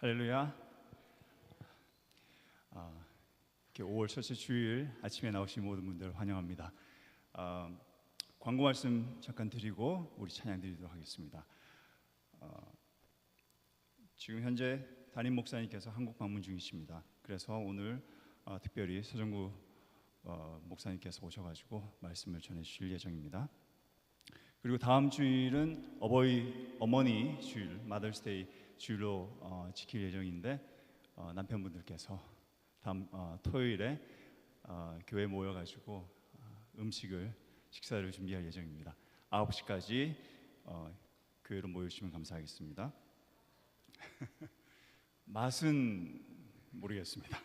할렐루야. 이렇게 5월 첫째 주일 아침에 나오신 모든 분들 환영합니다. 광고 말씀 잠깐 드리고 우리 찬양 드리도록 하겠습니다. 지금 현재 담임 목사님께서 한국 방문 중이십니다. 그래서 오늘 특별히 서정구 목사님께서 오셔가지고 말씀을 전해주실 예정입니다. 그리고 다음 주일은 어머니 주일, 마더스데이 주일로 지킬 예정인데 남편분들께서 다음 토요일에 교회 모여가지고 식사를 준비할 예정입니다. 9시까지 교회로 모여주시면 감사하겠습니다. 맛은 모르겠습니다.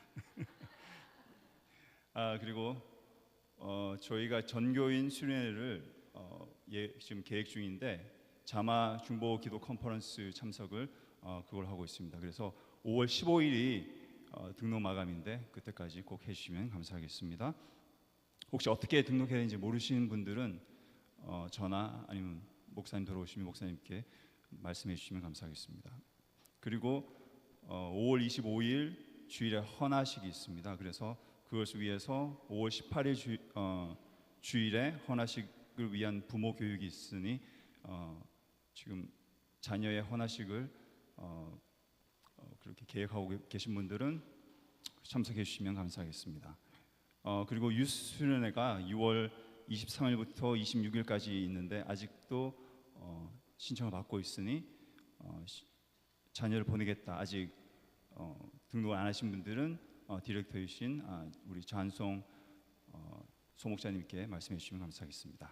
그리고 저희가 전교인 수련회를 지금 계획 중인데 자마 중보 기도 컨퍼런스 참석을 그걸 하고 있습니다. 그래서 5월 15일이 등록 마감인데 그때까지 꼭 해주시면 감사하겠습니다. 혹시 어떻게 등록해야 되는지 모르시는 분들은 저나 아니면 목사님 들어오시면 목사님께 말씀해 주시면 감사하겠습니다. 그리고 5월 25일 주일에 헌화식이 있습니다. 그래서 그것을 위해서 5월 18일 주일에 헌화식을 위한 부모 교육이 있으니 지금 자녀의 헌화식을 그렇게 계획하고 계신 분들은 참석해 주시면 감사하겠습니다. 그리고 유수련회가 6월 23일부터 26일까지 있는데 아직도 신청을 받고 있으니 자녀를 보내겠다 아직 등록을 안 하신 분들은 디렉터이신 우리 잔송 소목자님께 말씀해 주시면 감사하겠습니다.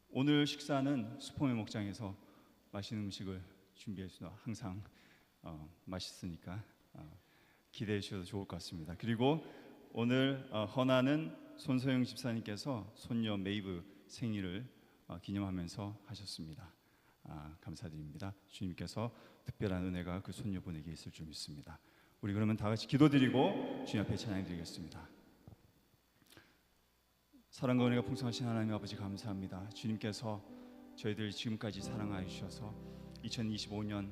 오늘 식사는 수포메 목장에서 맛있는 음식을 준비해서 항상 맛있으니까 기대해 주셔도 좋을 것 같습니다. 그리고 오늘 헌화는 손소영 집사님께서 손녀 메이브 생일을 기념하면서 하셨습니다. 감사드립니다. 주님께서 특별한 은혜가 그 손녀분에게 있을 줄 믿습니다. 우리 그러면 다 같이 기도드리고 주님 앞에 찬양드리겠습니다. 사랑과 은혜가 풍성하신 하나님 아버지 감사합니다. 주님께서 저희들 지금까지 사랑하여 주셔서 2025년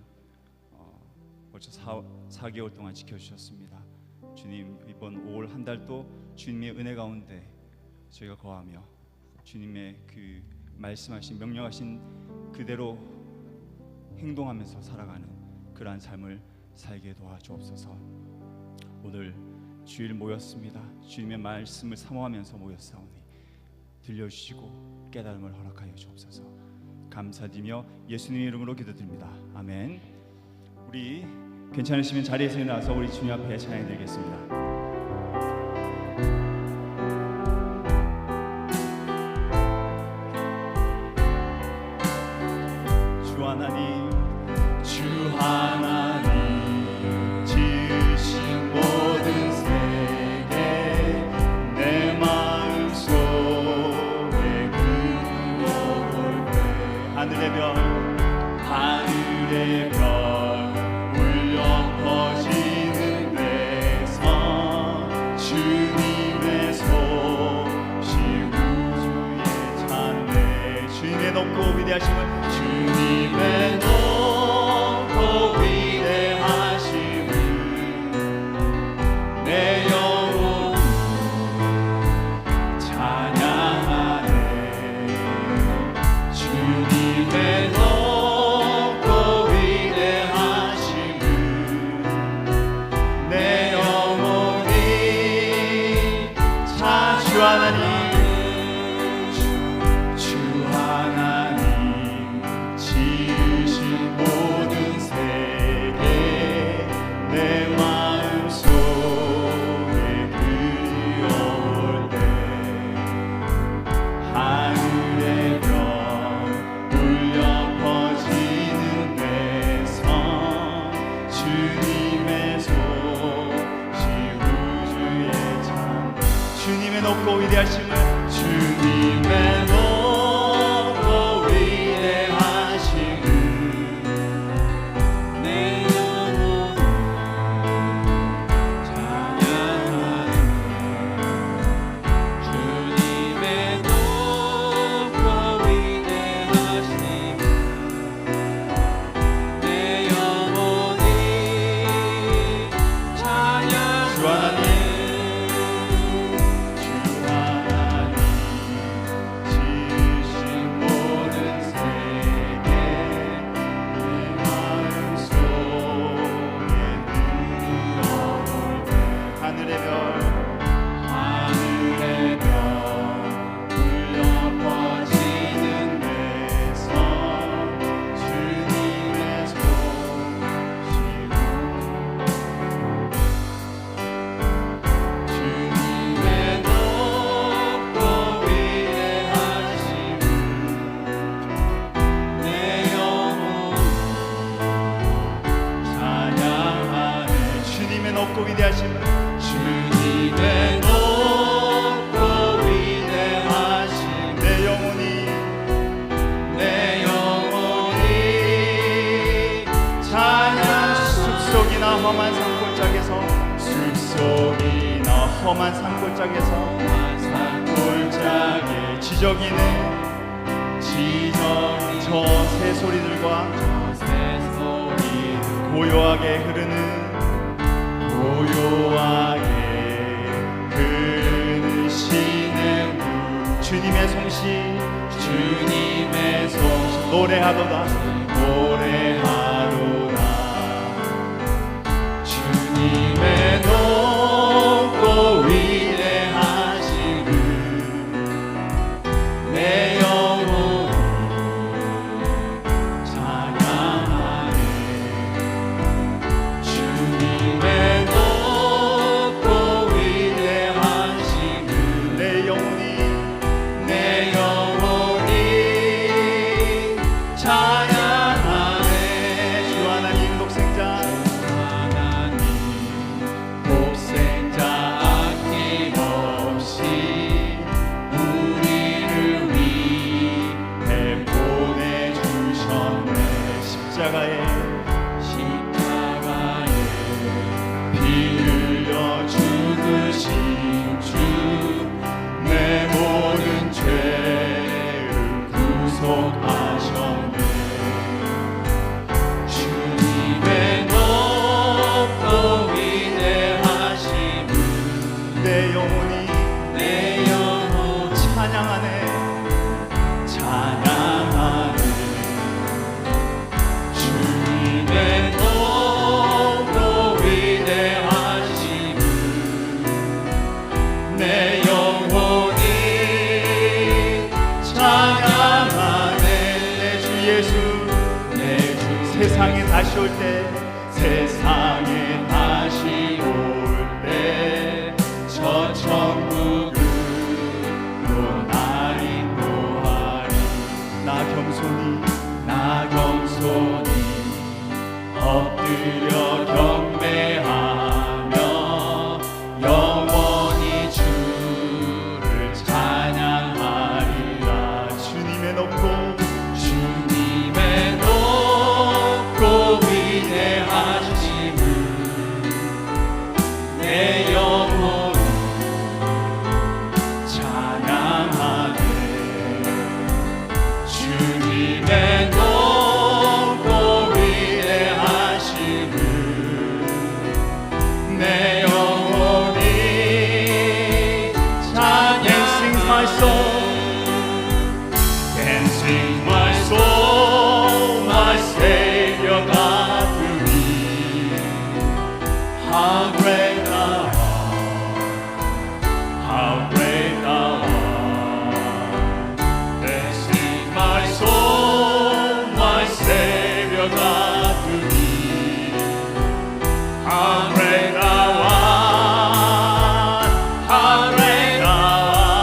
벌써 4개월 동안 지켜주셨습니다. 주님 이번 5월 한 달도 주님의 은혜 가운데 저희가 거하며 주님의 그 말씀하신 명령하신 그대로 행동하면서 살아가는 그러한 삶을 살게 도와주옵소서. 오늘 주일 모였습니다. 주님의 말씀을 사모하면서 모였사오니 들려주시고 깨달음을 허락하여 주옵소서. 감사드리며 예수님의 이름으로 기도드립니다. 아멘. 우리 괜찮으시면 자리에서 일어나서 우리 주님 앞에 찬양드리겠습니다. 주 하나님, 주 하나님 지으신 모든 세계 내 마음속에 그려볼 때 하늘의 별 울려 퍼지는 데서 주님의 소식 우주의 찬美주님의 높고 위대하심을 주님의 높고 위대하심을 내 영혼 찬양하네. 주님의 높고 위대하심을 내 영혼이 주 하나님 주 하나님 험한 산골짜기에서 숲속이나 험한 산골짜기에서 지저귀는 저 새소리들과 고요하게 신음을 주님의 솜씨 노래하도다 주님의 높고 위대하심을 내 영혼이 찬양하네. 주님의 높고 위대하심을 내 영혼이 찬양하네. 주 하나님 독생자 아낌없이 우리를 위해 보내주셨네. 십자가에 피 흘려 죽으신 주 내 모든 죄를 구속하셨네. 주님의 높고 위대하심을 내 영혼이 찬양하네. 주님의 높고 위대하심을 내 영혼이 찬양하네. 내 주 예수 세상에 다시 올 때 저 천국으로 날 인도하리. 나 겸손히 엎드려 경배하며 영원히 주를 찬양하리라. 주님의 높고 위대하심을 내 영혼이 찬양하네. 주님의 높고 위대하심을 내 영혼이 찬양. Can sing my soul, my Savior God to me. How great thou art. Can sing my soul, my Savior God to me. How great thou art, how great thou art.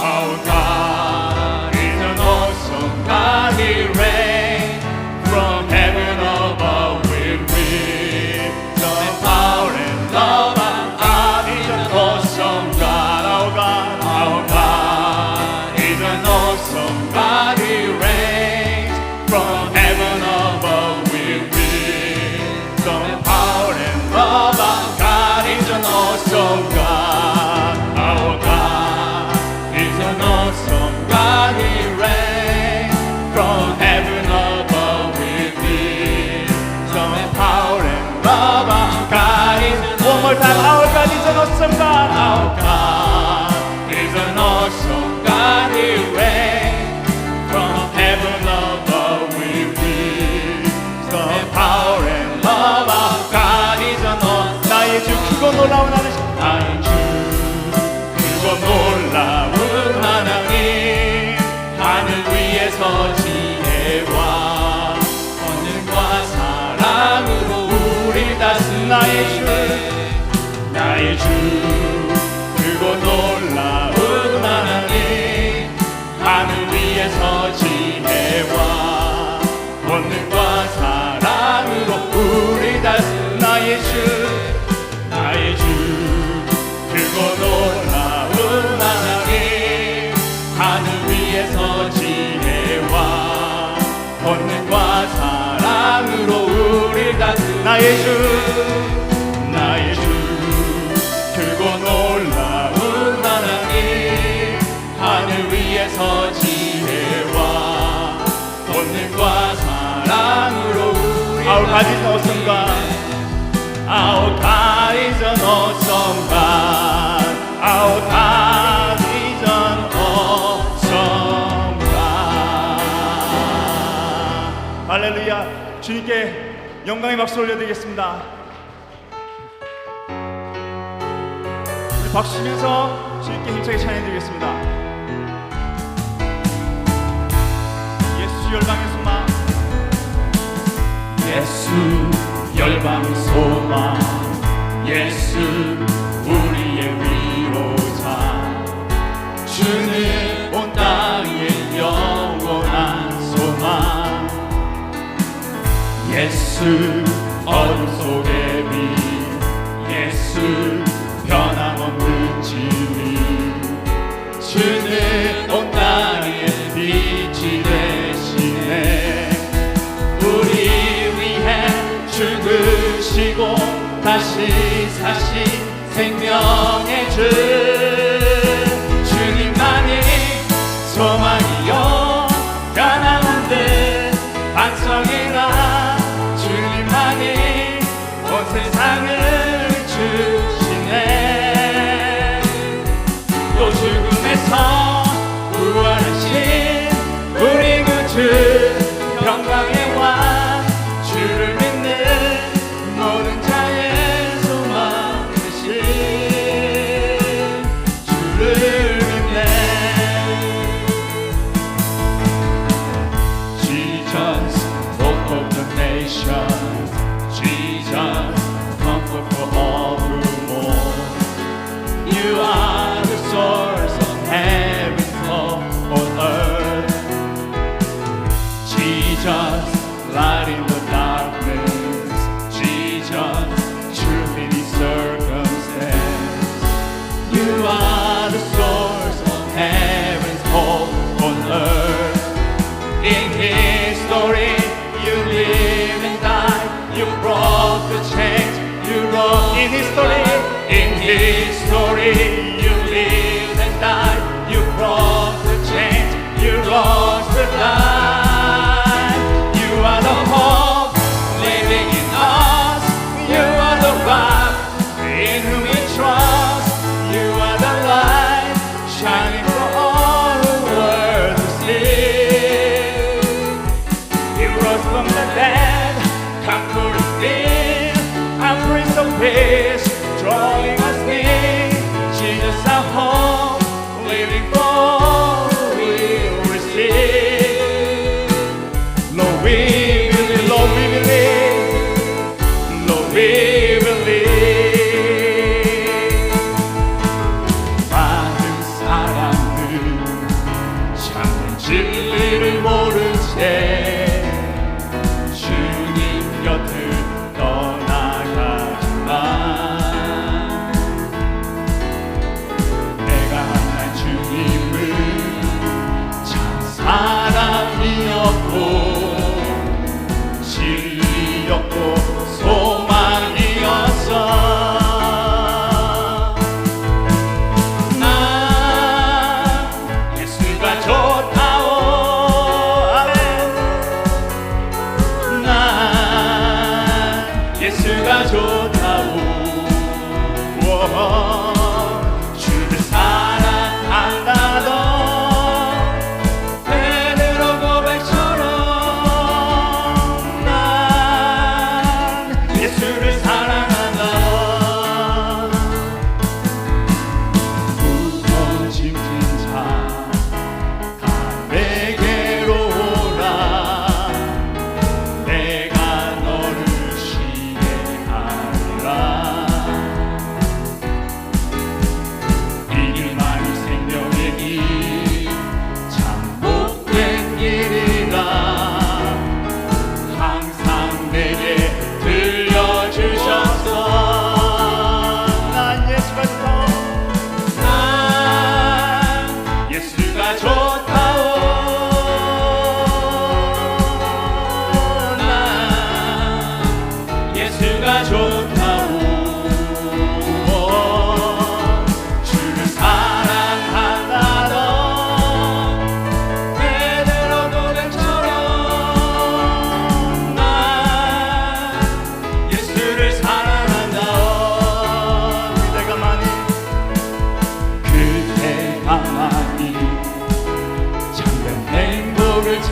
Our God is an awesome God. He reigns from heaven above with wisdom and power and love. Our God is an awesome God. Our God is an awesome God. He reigns from heaven above with wisdom and power and love. Our God is an awesome God. Our God is an awesome God. He reigns from heaven above with wisdom and power and love. Our God is one more time. Our God is an awesome God. Our God is an awesome God. He reigns from heaven above with wisdom and power and love. Our God is an awesome. 나의 주 크고 놀라운 하나님. 나의 주 크고 놀라운 하나님. 하늘 위에서 지혜와 권능과 사랑으로 우리 다스리네. 나의 주 크고 놀라운 하나님. 하늘 위에서 지혜와 권능과 사랑으로 우리 다스리네. 위에서 지혜와 권능과 사랑으로 우리 다스 나의 주 크고 놀라운 하나님 하늘 위에서 지혜와 권능과 사랑으로 우리 Our God is awesome God Our God is an awesome God Our God is an awesome God 할렐루야 주님께 영광의 박수 올려드리겠습니다. 우리 박수 치면서 주님께 힘차게 찬양해드리겠습니다. 예수 열방의 소망 예수 열방의 소망 예수 우리의 위로자 주는 온 땅의 영원한 소망 예수 어둠 속의 빛 예수 변함없는 진리 주는 온 땅의 빛이 되시네 우리 위해 죽으시고 다시 사신 생명의 주 주님만이 소망이요 변함없는 반석이라 주님만이 온 세상을 주시네 또 죽음에서 부활하신 우리 구주 영광의 왕 주를 믿는 모든 자의 소망 되신 주를 믿네 Jesus hope of the nation Jesus comfort for all who mourn You are the source of heaven's love on earth Jesus light in the darkness Jesus truth in each circumstance You are the source of heaven's hope on earth In history you live and die You broke the chains you wrote In history you live and die You broke the chains you rose to life You are the hope living in us You are the rock in whom we trust You are the light shining for all the world to see You rose from the dead, conquering sin and Prince of Peace, drawing us near Jesus our hope, living for we receive Lord we believe, Lord we believe Lord we believe 많은 사람들 참된 진리를 모른 채 주님 곁을 떠나가지만 내가 만난 주님은 참 사랑이었고 진리였고 소망이었어 난 예수가 좋다오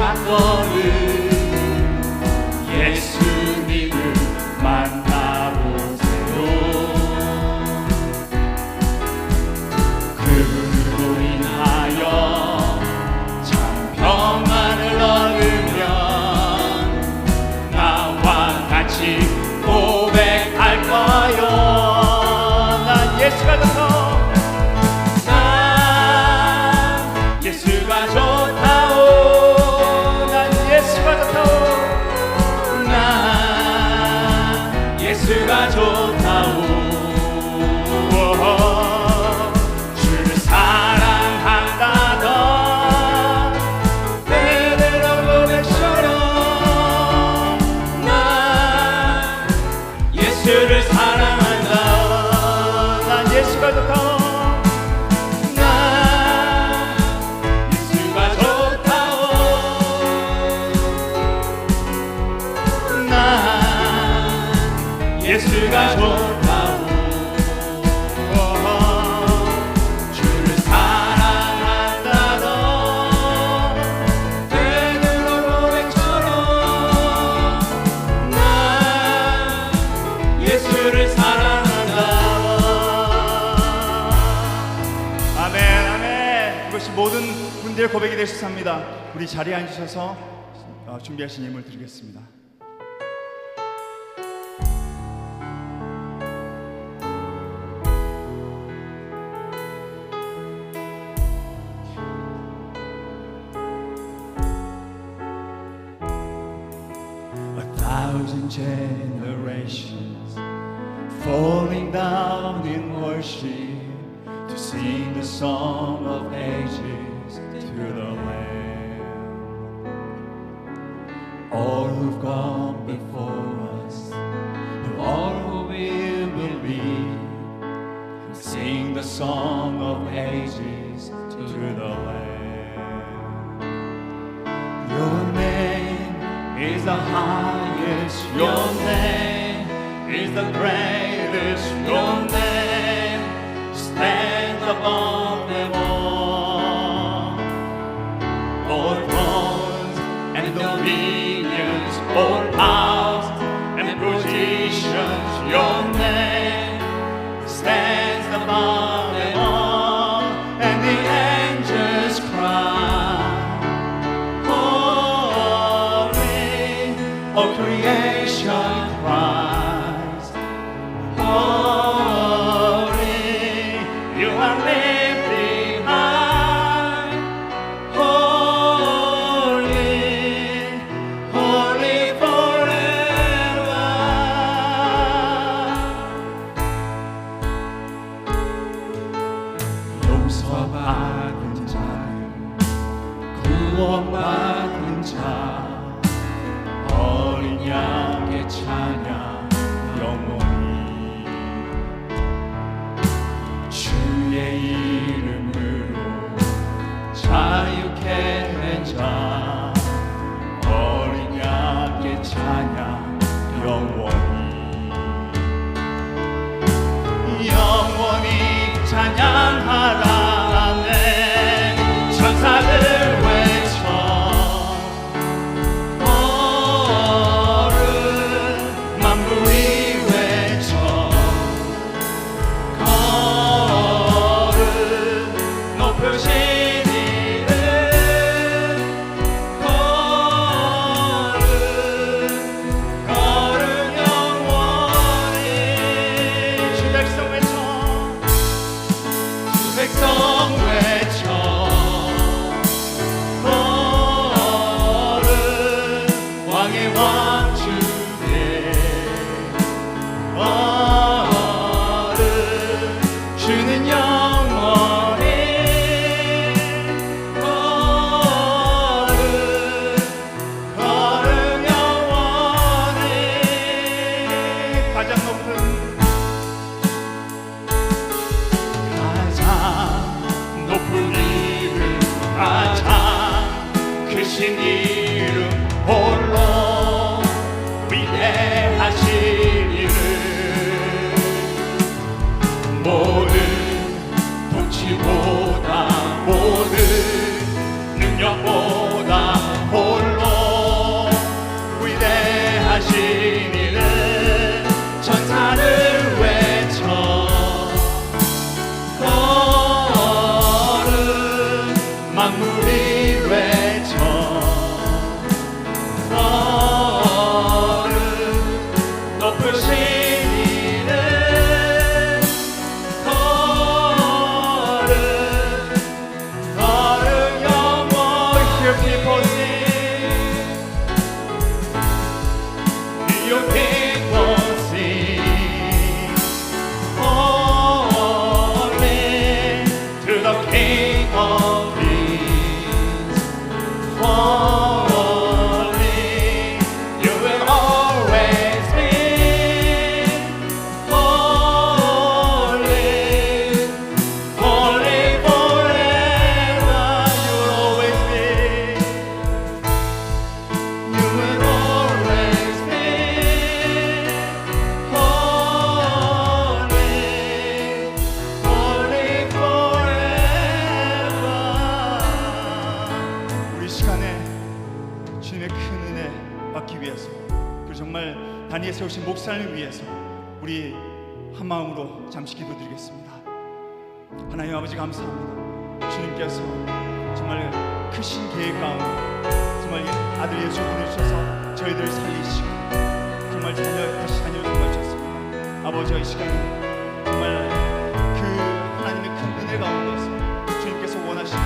사건을 예수님을 만나보세요. 그분으로 인하여 참 평안을 얻으면 나와 같이 고백할 거요. 난 예수가 좋다. 난 예수가 좋다오. 난 예수가 좋다오. 난 예수가 좋다오. 주를 사랑한다던 베드로 고백처럼 난 예수를 사랑한다. 난 예수가 좋다오. 난 예수가 좋다오. 난 예수가 좋다오. 주를 사랑한다던 베드로 고백처럼 난 예수를 사랑한다. 아멘, 아멘. 이것이 모든 분들의 고백이 되실 수 합니다. 우리 자리에 앉으셔서 준비하신 예물 드리겠습니다. A thousand generations falling down in worship to sing the song of ages to the Lamb. All who've gone before us, and all who will believe, sing the song of ages to the Lamb. Your name is the highest, your name is the greatest, your name stands above them all. All thrones and dominions, all powers and positions, your name stands above them all. And the angels cry, holy, all creation cries, holy, you are lifted high, holy, holy forever. 용서받은 자유, 구원받은 자, 어린 양의 찬양 영원히 주의 이름으로 자유케 된 자, 어린 양의 찬양 영원히 영원히 찬양하라. 네 천사들 외쳐 your people sing. Your people sing. Holy to the King of Kings. Holy, you will always be. Holy, holy forever, you'll always be. You will always be. Holy, holy forever. 우리 시간에 주님의 큰 은혜 받기 위해서, 그리고 정말 단위에 세우신 목사님을 위해서 우리 한 마음으로 잠시 기도드리겠습니다. 하나님 아버지 감사합니다. 주님께서 정말 크신 계획 가운데 정말 아들 예수 보내주셔서 저희들을 살리시고 정말 다시 자녀를 삼아주셨습니다. 아버지의 시간에 정말 그 하나님의 큰 은혜 가운데서 주님께서 원하시는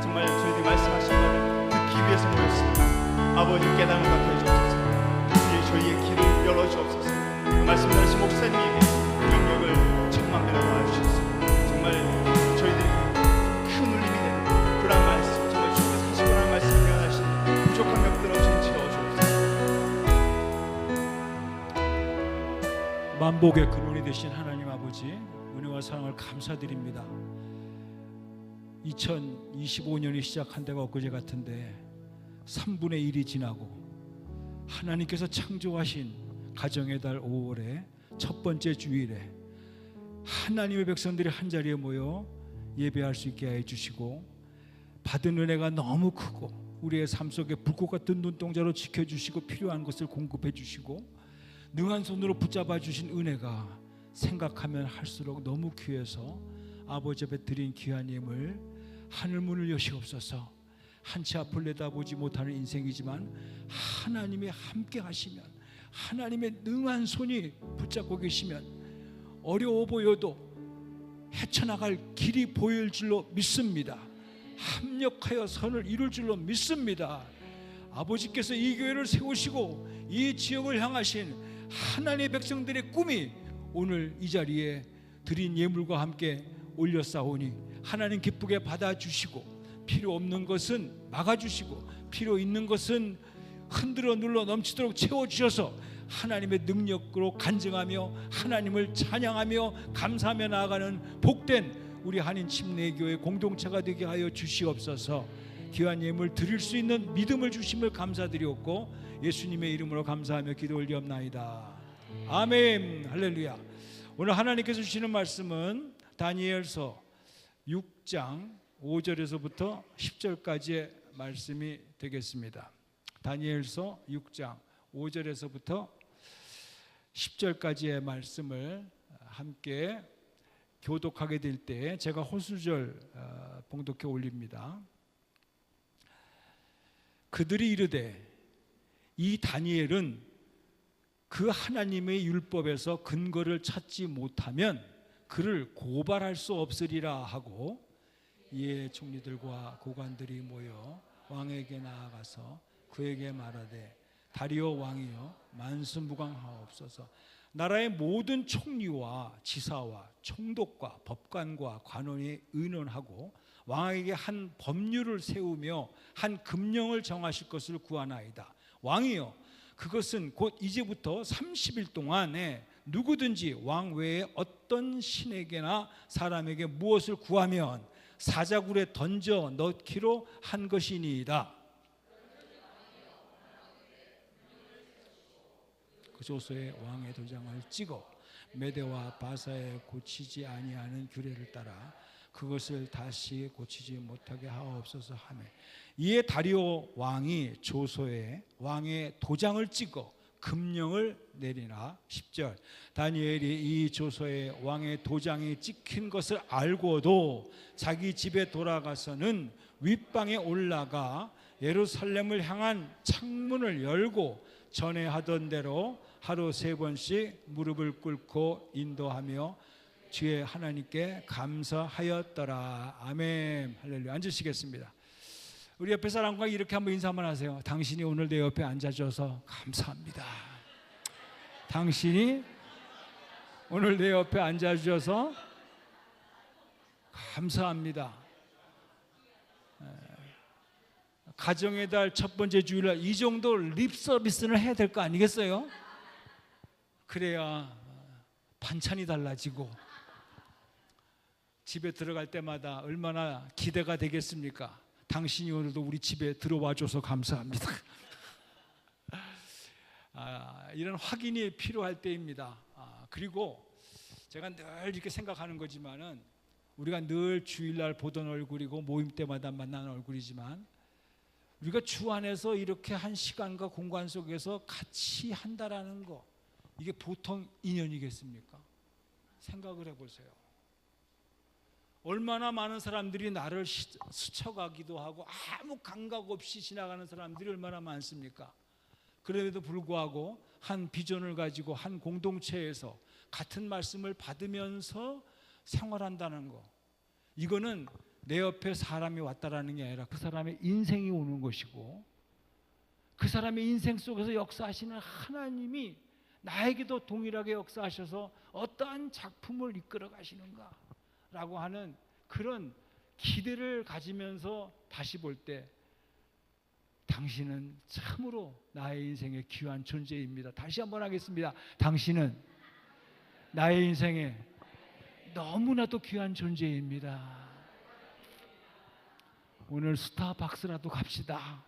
정말 저희들이 말씀하신 것을 듣기 위해서 모였습니다. 아버지 깨달음을 갖게 해주옵소서. 저희의 길을 열어주옵소서. 그 말씀 들으신 목사님에게 능력을 천만배로 더하주셔서 정말 저희들이 큰 울림이 되는 그런 말씀, 정말 주님께서 하시고 한 말씀 표현하신 부족한 것들 없이 채워주옵소서. 만복의 근원이 되신 하나님 아버지, 은혜와 사랑을 감사드립니다. 2025년이 시작한 데가 엊그제 같은데 3분의 1이 지나고 하나님께서 창조하신 가정의 달 5월의 첫 번째 주일에 하나님의 백성들이 한자리에 모여 예배할 수 있게 해주시고 받은 은혜가 너무 크고 우리의 삶 속에 불꽃 같은 눈동자로 지켜주시고 필요한 것을 공급해 주시고 능한 손으로 붙잡아 주신 은혜가 생각하면 할수록 너무 귀해서 아버지 앞에 드린 귀한 예물 하늘문을 여시옵소서. 한치 앞을 내다보지 못하는 인생이지만 하나님이 함께 하시면, 하나님의 능한 손이 붙잡고 계시면 어려워 보여도 헤쳐나갈 길이 보일 줄로 믿습니다. 합력하여 선을 이룰 줄로 믿습니다. 아버지께서 이 교회를 세우시고 이 지역을 향하신 하나님의 백성들의 꿈이 오늘 이 자리에 드린 예물과 함께 올려싸오니 하나님 기쁘게 받아주시고 필요 없는 것은 막아주시고 필요 있는 것은 흔들어 눌러 넘치도록 채워주셔서 하나님의 능력으로 간증하며 하나님을 찬양하며 감사하며 나아가는 복된 우리 한인 침례교회 공동체가 되게 하여 주시옵소서. 귀한 예물 드릴 수 있는 믿음을 주심을 감사드리옵고 예수님의 이름으로 감사하며 기도 올리옵나이다. 아멘. 할렐루야. 오늘 하나님께서 주시는 말씀은 다니엘서 6장 5절에서부터 10절까지의 말씀이 되겠습니다. 다니엘서 6장 5절에서부터 10절까지의 말씀을 함께 교독하게 될 때 제가 호수절 봉독해 올립니다. 그들이 이르되 이 다니엘은 그 하나님의 율법에서 근거를 찾지 못하면 그를 고발할 수 없으리라 하고 이에 총리들과 고관들이 모여 왕에게 나아가서 그에게 말하되 다리오 왕이여 만수무강하옵소서. 나라의 모든 총리와 지사와 총독과 법관과 관원이 의논하고 왕에게 한 법률을 세우며 한 금령을 정하실 것을 구하나이다. 왕이여 그것은 곧 이제부터 30일 동안에 누구든지 왕 외에 어떤 신에게나 사람에게 무엇을 구하면 사자굴에 던져 넣기로 한 것이니이다. 그 조서에 왕의 도장을 찍어 메대와 바사에 고치지 아니하는 규례를 따라 그것을 다시 고치지 못하게 하옵소서 하며 이에 다리오 왕이 조서에 왕의 도장을 찍어 금령을 내리나. 10절 다니엘이 이 조서에 왕의 도장이 찍힌 것을 알고도 자기 집에 돌아가서는 윗방에 올라가 예루살렘을 향한 창문을 열고 전에 하던 대로 하루 3번씩 무릎을 꿇고 인도하며 주의 하나님께 감사하였더라. 아멘. 할렐루야. 앉으시겠습니다. 우리 옆에 사람과 이렇게 한번 인사 한번 하세요. 당신이 오늘 내 옆에 앉아줘서 감사합니다. 당신이 오늘 내 옆에 앉아주셔서 감사합니다. 가정의 달 첫 번째 주일날 이 정도 립 서비스는 해야 될 거 아니겠어요? 그래야 반찬이 달라지고 집에 들어갈 때마다 얼마나 기대가 되겠습니까? 당신이 오늘도 우리 집에 들어와줘서 감사합니다. 이런 확인이 필요할 때입니다. 그리고 제가 늘 이렇게 생각하는 거지만은 우리가 늘 주일날 보던 얼굴이고 모임 때마다 만나는 얼굴이지만 우리가 주 안에서 이렇게 한 시간과 공간 속에서 같이 한다라는 거, 이게 보통 인연이겠습니까? 생각을 해보세요. 얼마나 많은 사람들이 나를 스쳐가기도 하고 아무 감각 없이 지나가는 사람들이 얼마나 많습니까? 그럼에도 불구하고 한 비전을 가지고 한 공동체에서 같은 말씀을 받으면서 생활한다는 거, 이거는 내 옆에 사람이 왔다라는 게 아니라 그 사람의 인생이 오는 것이고, 그 사람의 인생 속에서 역사하시는 하나님이 나에게도 동일하게 역사하셔서 어떠한 작품을 이끌어 가시는가 라고 하는 그런 기대를 가지면서 다시 볼 때 당신은 참으로 나의 인생의 귀한 존재입니다. 다시 한번 하겠습니다. 당신은 나의 인생에 너무나도 귀한 존재입니다. 오늘 스타벅스라도 갑시다.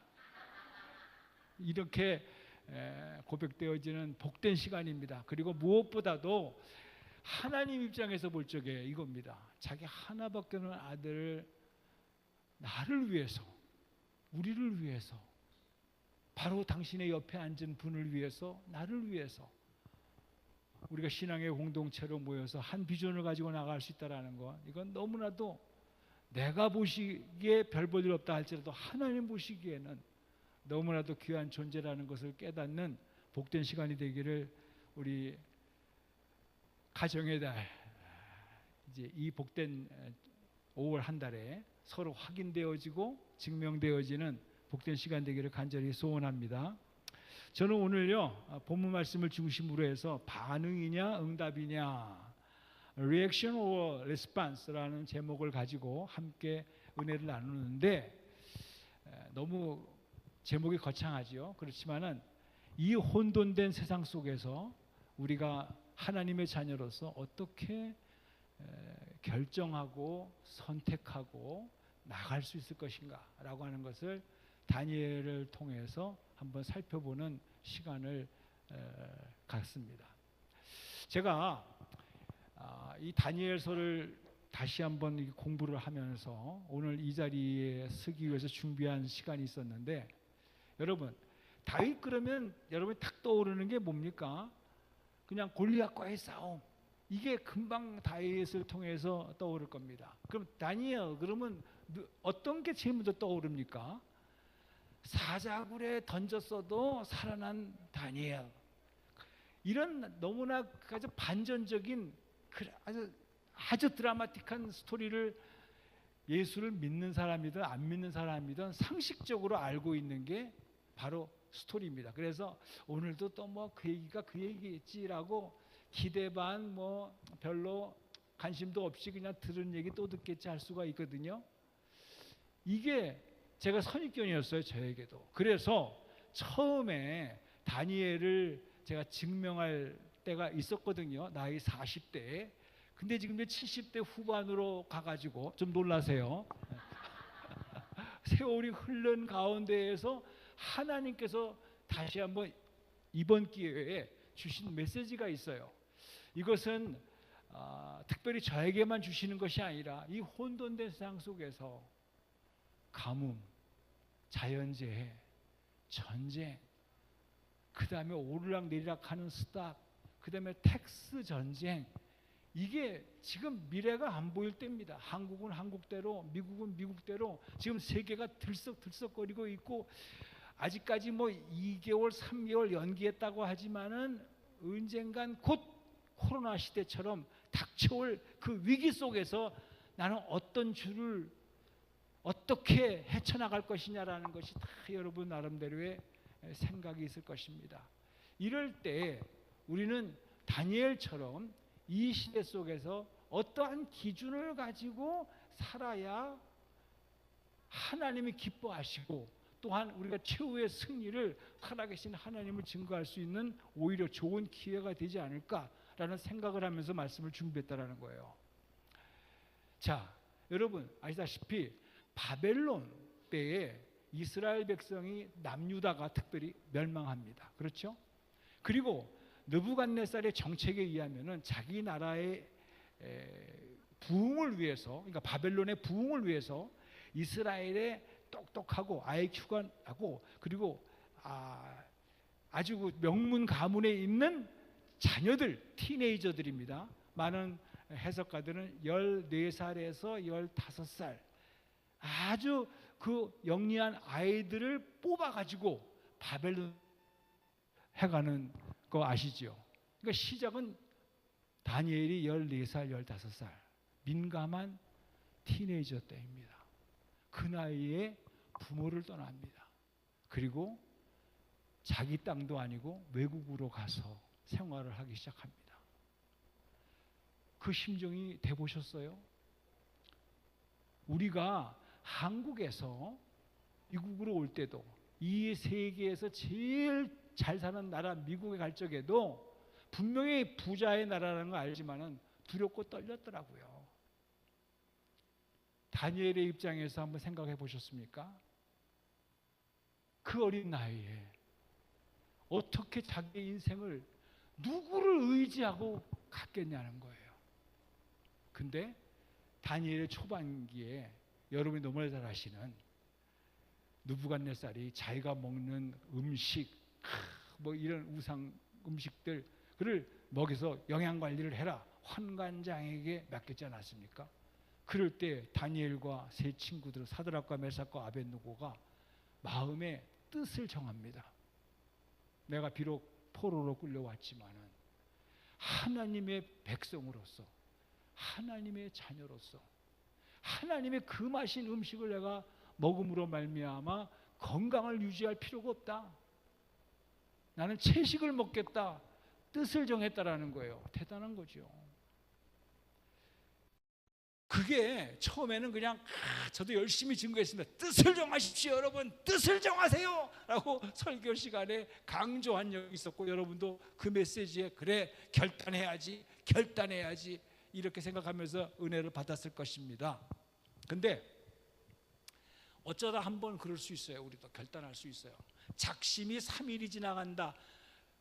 이렇게 고백되어지는 복된 시간입니다. 그리고 무엇보다도 하나님 입장에서 볼 적에 이겁니다. 자기 하나밖에 없는 아들 나를 위해서, 우리를 위해서, 바로 당신의 옆에 앉은 분을 위해서, 나를 위해서 우리가 신앙의 공동체로 모여서 한 비전을 가지고 나갈 수 있다는 것, 이건 너무나도 내가 보시기에 별 볼 일 없다 할지라도 하나님 보시기에는 너무나도 귀한 존재라는 것을 깨닫는 복된 시간이 되기를, 우리 가정의 달, 이제 이 복된 5월 한 달에 서로 확인되어지고 증명되어지는 복된 시간 되기를 간절히 소원합니다. 저는 오늘요, 본문 말씀을 중심으로 해서 반응이냐 응답이냐, Reaction or Response라는 제목을 가지고 함께 은혜를 나누는데, 너무 제목이 거창하지요. 그렇지만은 이 혼돈된 세상 속에서 우리가 하나님의 자녀로서 어떻게 결정하고 선택하고 나갈 수 있을 것인가 라고 하는 것을 다니엘을 통해서 한번 살펴보는 시간을 갖습니다. 제가 이 다니엘서를 다시 한번 공부를 하면서 오늘 이 자리에 서기 위해서 준비한 시간이 있었는데, 여러분 다윗 그러면 여러분이 탁 떠오르는 게 뭡니까? 그냥 골리앗과의 싸움, 이게 금방 다윗을 통해서 떠오를 겁니다. 그럼 다니엘 그러면 어떤 게 제일 먼저 떠오릅니까? 사자굴에 던졌어도 살아난 다니엘, 이런 너무나 아주 반전적인 아주 드라마틱한 스토리를 예수를 믿는 사람이든 안 믿는 사람이든 상식적으로 알고 있는 게 바로 스토리입니다. 그래서 오늘도 또 뭐 그 얘기가 그 얘기겠지라고 기대 반 뭐 별로 관심도 없이 그냥 들은 얘기 또 듣겠지 할 수가 있거든요. 이게 제가 선입견이었어요, 저에게도. 그래서 처음에 다니엘을 제가 증명할 때가 있었거든요, 나이 40대에. 근데 지금 이제 70대 후반으로 가가지고 좀 놀라세요. 세월이 흐른 가운데에서 하나님께서 다시 한번 이번 기회에 주신 메시지가 있어요. 이것은 특별히 저에게만 주시는 것이 아니라 이 혼돈된 세상 속에서 가뭄, 자연재해, 전쟁, 그 다음에 오르락내리락하는 수닥, 그 다음에 텍스 전쟁, 이게 지금 미래가 안 보일 때입니다. 한국은 한국대로, 미국은 미국대로 지금 세계가 들썩들썩거리고 있고, 아직까지 뭐 2개월, 3개월 연기했다고 하지만은 언젠간 곧 코로나 시대처럼 닥쳐올 그 위기 속에서 나는 어떤 어떻게 헤쳐나갈 것이냐라는 것이 다 여러분 나름대로의 생각이 있을 것입니다. 이럴 때 우리는 다니엘처럼 이 시대 속에서 어떠한 기준을 가지고 살아야 하나님이 기뻐하시고 또한 우리가 최후의 승리를 살아계신 하나님을 증거할 수 있는 오히려 좋은 기회가 되지 않을까라는 생각을 하면서 말씀을 준비했다라는 거예요. 자, 여러분 아시다시피 바벨론 때에 이스라엘 백성이 남유다가 특별히 멸망합니다. 그렇죠? 그리고 느부갓네살의 정책에 의하면은 자기 나라의 부흥을 위해서, 그러니까 바벨론의 부흥을 위해서 이스라엘의 똑똑하고 IQ가 하고 그리고 아주 명문 가문에 있는 자녀들, 티네이저들입니다. 많은 해석가들은 14살에서 15살 아주 그 영리한 아이들을 뽑아가지고 바벨론 해가는 거 아시죠? 그러니까 시작은 다니엘이 14살, 15살 민감한 티네이저 때입니다. 그 나이에 부모를 떠납니다. 그리고 자기 땅도 아니고 외국으로 가서 생활을 하기 시작합니다. 그 심정이 돼보셨어요? 우리가 한국에서 미국으로 올 때도 이 세계에서 제일 잘 사는 나라 미국에 갈 적에도 분명히 부자의 나라라는 거 알지만은 두렵고 떨렸더라고요. 다니엘의 입장에서 한번 생각해 보셨습니까? 그 어린 나이에 어떻게 자기 인생을 누구를 의지하고 갔겠냐는 거예요. 근데 다니엘의 초반기에 여러분이 너무나 잘 아시는 느부갓네살이 자기가 먹는 음식, 뭐 이런 우상 음식들 그를 먹여서 영양 관리를 해라 환관장에게 맡겼지 않았습니까? 그럴 때 다니엘과 세 친구들 사드락과 메삭과 아벳느고가 마음의 뜻을 정합니다. 내가 비록 포로로 끌려왔지만은 하나님의 백성으로서 하나님의 자녀로서 하나님의 금하신 음식을 내가 먹음으로 말미암아 건강을 유지할 필요가 없다. 나는 채식을 먹겠다. 뜻을 정했다라는 거예요. 대단한 거죠. 그게 처음에는 그냥 저도 열심히 증거했습니다. 뜻을 정하십시오, 여러분. 뜻을 정하세요. 라고 설교 시간에 강조한 적이 있었고 여러분도 그 메시지에 그래 결단해야지 이렇게 생각하면서 은혜를 받았을 것입니다. 근데 어쩌다 한번 그럴 수 있어요. 우리도 결단할 수 있어요. 작심이 3일이 지나간다.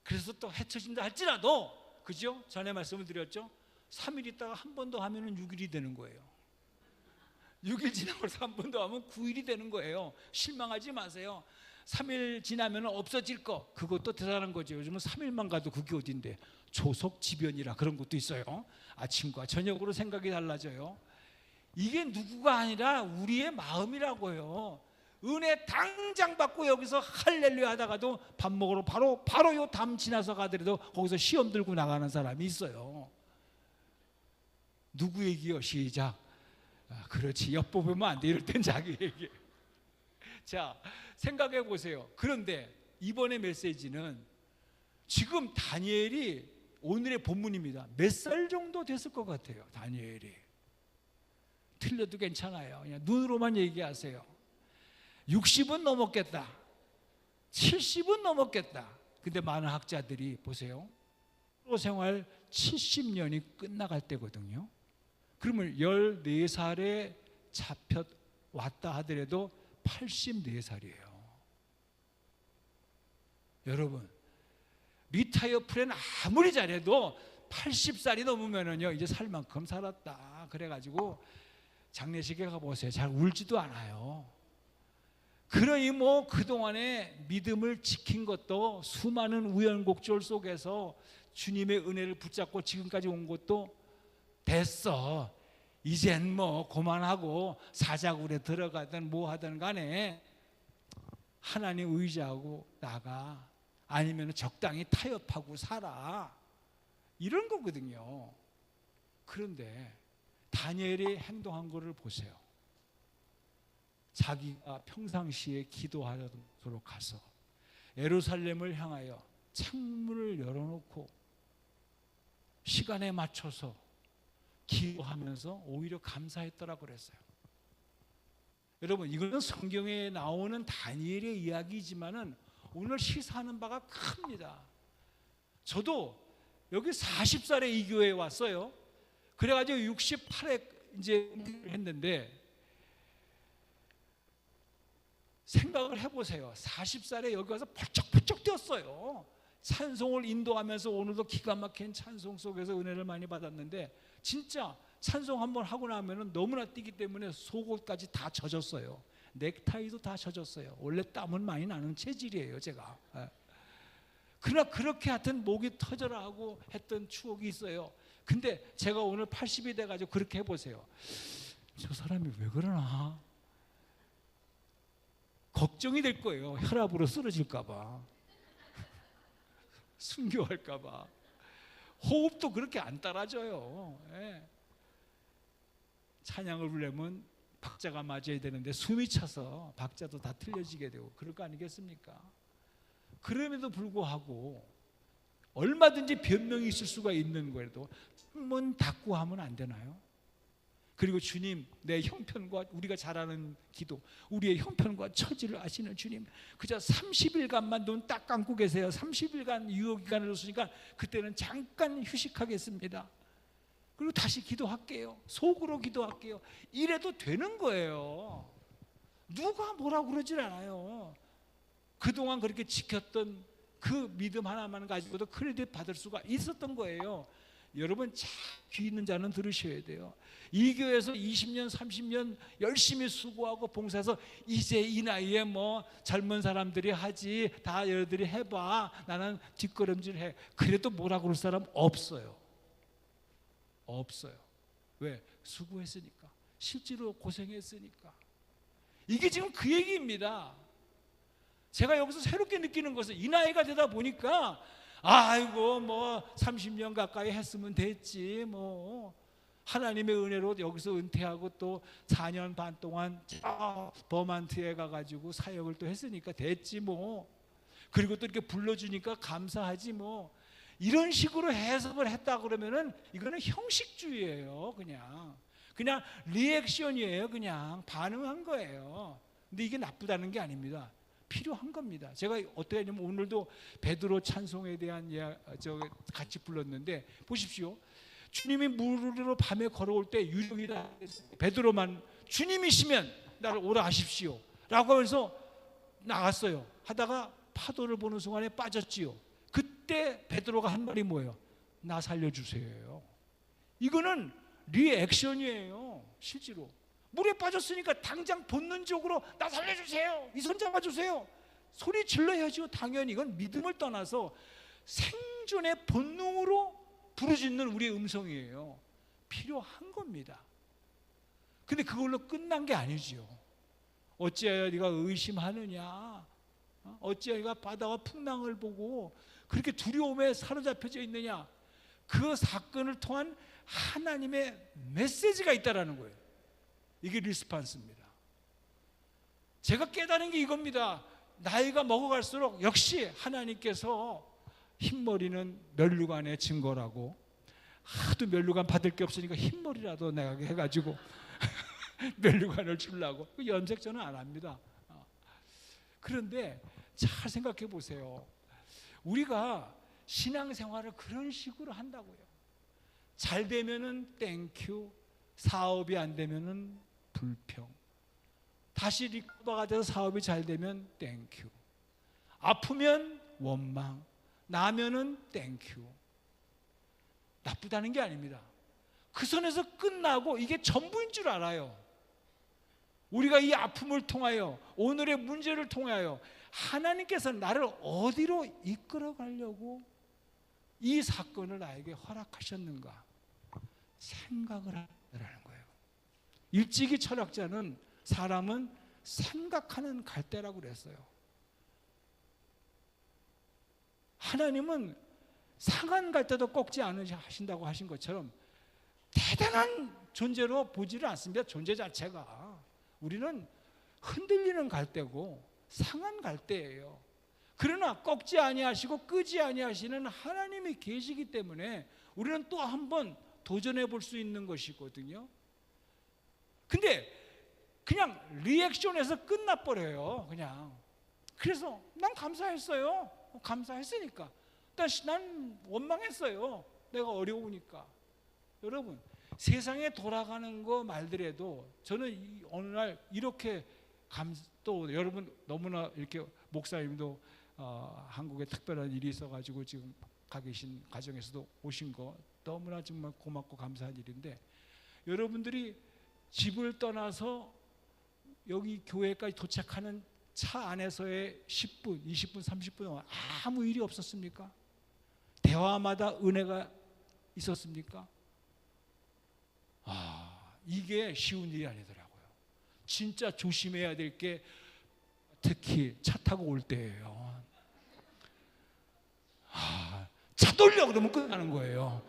그래서 또 헤쳐진다 할지라도 그죠? 전에 말씀을 드렸죠. 3일 있다가 한 번 더 하면 6일이 되는 거예요. 6일 지나고 3번 더 하면 9일이 되는 거예요. 실망하지 마세요. 3일 지나면 없어질 거 그것도 대단한 거죠. 요즘은 3일만 가도 그게 어딘데 조석지변이라 그런 것도 있어요. 아침과 저녁으로 생각이 달라져요. 이게 누구가 아니라 우리의 마음이라고요. 은혜 당장 받고 여기서 할렐루야 하다가도 밥 먹으러 바로 요 담 지나서 가더라도 거기서 시험 들고 나가는 사람이 있어요. 누구 얘기요? 시작. 그렇지. 엿보면 안 돼. 이럴 땐 자기 얘기. 자, 생각해 보세요. 그런데 이번의 메시지는 지금 다니엘이 오늘의 본문입니다. 몇 살 정도 됐을 것 같아요. 다니엘이. 틀려도 괜찮아요. 그냥 눈으로만 얘기하세요. 60은 넘었겠다. 70은 넘었겠다. 근데 많은 학자들이 보세요. 프로 생활 70년이 끝나갈 때거든요. 그러면 14살에 잡혀왔다 하더라도 84살이에요. 여러분, 리타이어 플랜 아무리 잘해도 80살이 넘으면은요, 이제 살 만큼 살았다. 그래가지고 장례식에 가보세요. 잘 울지도 않아요. 그러니 뭐 그동안에 믿음을 지킨 것도 수많은 우연곡절 속에서 주님의 은혜를 붙잡고 지금까지 온 것도 됐어. 이젠 뭐 그만하고 사자굴에 들어가든 뭐 하든 간에 하나님 의지하고 나가. 아니면 적당히 타협하고 살아. 이런 거거든요. 그런데 다니엘이 행동한 거를 보세요. 자기가 평상시에 기도하도록 가서 예루살렘을 향하여 창문을 열어놓고 시간에 맞춰서 기도하면서 오히려 감사했더라고 그랬어요. 여러분, 이거는 성경에 나오는 다니엘의 이야기지만은 오늘 시사하는 바가 큽니다. 저도 여기 40살에 이 교회에 왔어요. 그래가지고 68에 이제 했는데, 생각을 해보세요. 40살에 여기 와서 펄쩍펄쩍 뛰었어요. 찬송을 인도하면서 오늘도 기가 막힌 찬송 속에서 은혜를 많이 받았는데, 진짜 찬송 한번 하고 나면은 너무나 뛰기 때문에 속옷까지 다 젖었어요. 넥타이도 다 젖었어요. 원래 땀은 많이 나는 체질이에요, 제가. 그러나 그렇게 하여튼 목이 터져라 하고 했던 추억이 있어요. 근데 제가 오늘 80이 돼가지고 그렇게 해보세요. 저 사람이 왜 그러나 걱정이 될 거예요. 혈압으로 쓰러질까봐, 순교할까봐. 호흡도 그렇게 안 따라져요. 예. 찬양을 부르려면 박자가 맞아야 되는데 숨이 차서 박자도 다 틀려지게 되고 그럴 거 아니겠습니까? 그럼에도 불구하고 얼마든지 변명이 있을 수가 있는 거라도 문 닫고 하면 안 되나요? 그리고 주님, 내 형편과, 우리가 잘 아는 기도, 우리의 형편과 처지를 아시는 주님, 그저 30일간만 눈 딱 감고 계세요. 30일간 유효기간을 줬으니까 그때는 잠깐 휴식하겠습니다. 그리고 다시 기도할게요. 속으로 기도할게요. 이래도 되는 거예요. 누가 뭐라고 그러질 않아요. 그동안 그렇게 지켰던 그 믿음 하나만 가지고도 크레딧 받을 수가 있었던 거예요. 여러분, 잘 귀 있는 자는 들으셔야 돼요. 이 교회에서 20년 30년 열심히 수고하고 봉사해서 이제 이 나이에 뭐 젊은 사람들이 하지, 다 여러들이 해봐, 나는 뒷걸음질 해, 그래도 뭐라 그럴 사람 없어요. 없어요. 왜? 수고했으니까, 실제로 고생했으니까. 이게 지금 그 얘기입니다. 제가 여기서 새롭게 느끼는 것은 이 나이가 되다 보니까 아이고 뭐 30년 가까이 했으면 됐지, 뭐 하나님의 은혜로 여기서 은퇴하고 또 4년 반 동안 버만트에 가가지고 사역을 또 했으니까 됐지 뭐, 그리고 또 이렇게 불러주니까 감사하지 뭐, 이런 식으로 해석을 했다 그러면은 이거는 형식주의예요. 그냥 리액션이에요. 그냥 반응한 거예요. 근데 이게 나쁘다는 게 아닙니다. 필요한 겁니다. 제가 어떻게 하냐면 오늘도 베드로 찬송에 대한 같이 불렀는데, 보십시오. 주님이 물 위로 밤에 걸어올 때 유령이다, 베드로만 주님이시면 나를 오라 하십시오 라고 하면서 나갔어요. 하다가 파도를 보는 순간에 빠졌지요. 그때 베드로가 한 말이 뭐예요? 나 살려주세요. 이거는 리액션이에요. 실제로 물에 빠졌으니까 당장 본능적으로 나 살려주세요, 이 손 잡아주세요, 소리 질러야죠. 당연히 이건 믿음을 떠나서 생존의 본능으로 부르짖는 우리의 음성이에요. 필요한 겁니다. 근데 그걸로 끝난 게 아니지요. 어찌하여 네가 의심하느냐, 어찌하여 네가 바다와 풍랑을 보고 그렇게 두려움에 사로잡혀져 있느냐. 그 사건을 통한 하나님의 메시지가 있다라는 거예요. 이게 리스판스입니다. 제가 깨달은 게 이겁니다. 나이가 먹어갈수록 역시 하나님께서 흰머리는 면류관의 증거라고, 하도 면류관 받을 게 없으니까 흰머리라도 내가 해가지고 면류관을 주려고. 염색 저는 안 합니다. 그런데 잘 생각해 보세요. 우리가 신앙생활을 그런 식으로 한다고요. 잘 되면은 땡큐, 사업이 안 되면은 불평, 다시 리커버가 돼서 사업이 잘 되면 땡큐, 아프면 원망, 나면은 땡큐. 나쁘다는 게 아닙니다. 그 선에서 끝나고 이게 전부인 줄 알아요. 우리가 이 아픔을 통하여, 오늘의 문제를 통하여 하나님께서 나를 어디로 이끌어 가려고 이 사건을 나에게 허락하셨는가 생각을 하라는 거예요. 일찍이 철학자는 사람은 생각하는 갈대라고 그랬어요. 하나님은 상한 갈대도 꺾지 않으신다고 하신 것처럼 대단한 존재로 보지를 않습니다. 존재 자체가. 우리는 흔들리는 갈대고 상한 갈대예요. 그러나 꺾지 아니하시고 끄지 아니하시는 하나님이 계시기 때문에 우리는 또 한 번 도전해 볼 수 있는 것이거든요. 근데 그냥 리액션에서 끝나버려요. 그냥. 그래서 난 감사했어요. 감사했으니까. 난 원망했어요. 내가 어려우니까. 여러분, 세상에 돌아가는 거 말더라도 저는 어느 날 이렇게 또 여러분 너무나 이렇게 목사님도 한국에 특별한 일이 있어가지고 지금 가 계신 가정에서도 오신 거 너무나 정말 고맙고 감사한 일인데, 여러분들이 집을 떠나서 여기 교회까지 도착하는 차 안에서의 10분, 20분, 30분 동안 아무 일이 없었습니까? 대화마다 은혜가 있었습니까? 이게 쉬운 일이 아니더라고요. 진짜 조심해야 될 게 특히 차 타고 올 때예요. 차 돌려 그러면 끝나는 거예요.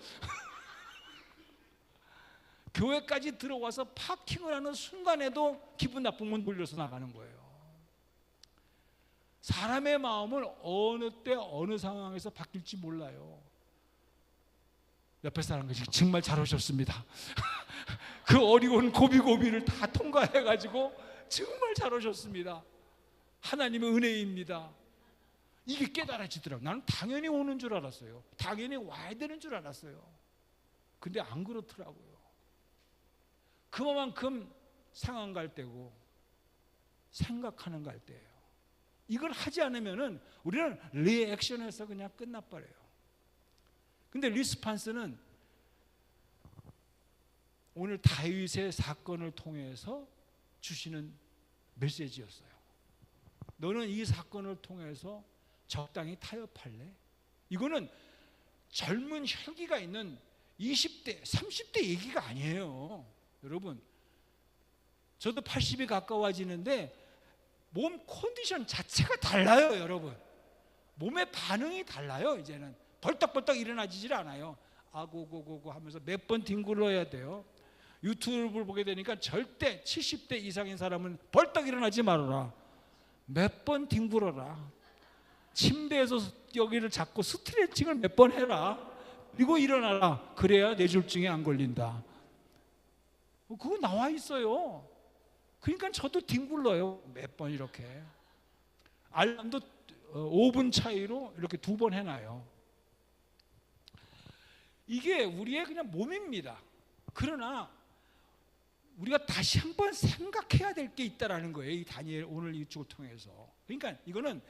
교회까지 들어와서 파킹을 하는 순간에도 기분 나쁘면 돌려서 나가는 거예요. 사람의 마음은 어느 때 어느 상황에서 바뀔지 몰라요. 옆에 사람이 정말 잘 오셨습니다. 그 어려운 고비고비를 다 통과해가지고 정말 잘 오셨습니다. 하나님의 은혜입니다. 이게 깨달아지더라고요. 나는 당연히 오는 줄 알았어요. 당연히 와야 되는 줄 알았어요. 근데 안 그렇더라고요. 그만큼 상황 갈 때고 생각하는 갈 때예요. 이걸 하지 않으면은 우리는 리액션에서 그냥 끝나버려요. 근데 리스판스는 오늘 다윗의 사건을 통해서 주시는 메시지였어요. 너는 이 사건을 통해서 적당히 타협할래? 이거는 젊은 혈기가 있는 20대, 30대 얘기가 아니에요. 여러분, 저도 80이 가까워지는데 몸 컨디션 자체가 달라요. 여러분, 몸의 반응이 달라요. 이제는 벌떡벌떡 일어나지질 않아요. 아고고고고 하면서 몇 번 뒹굴어야 돼요. 유튜브를 보게 되니까 절대 70대 이상인 사람은 벌떡 일어나지 말아라. 몇 번 뒹굴어라. 침대에서 여기를 잡고 스트레칭을 몇 번 해라. 그리고 일어나라. 그래야 뇌졸중에 안 걸린다. 그거 나와 있어요. 그러니까 저도 뒹굴러요. 몇 번 이렇게. 알람도 5분 차이로 이렇게 2번 해놔요. 이게 우리의 그냥 몸입니다. 그러나 우리가 다시 한번 생각해야 될 게 있다라는 거예요. 이 다니엘 오늘 이쪽을 통해서. 그러니까 이거는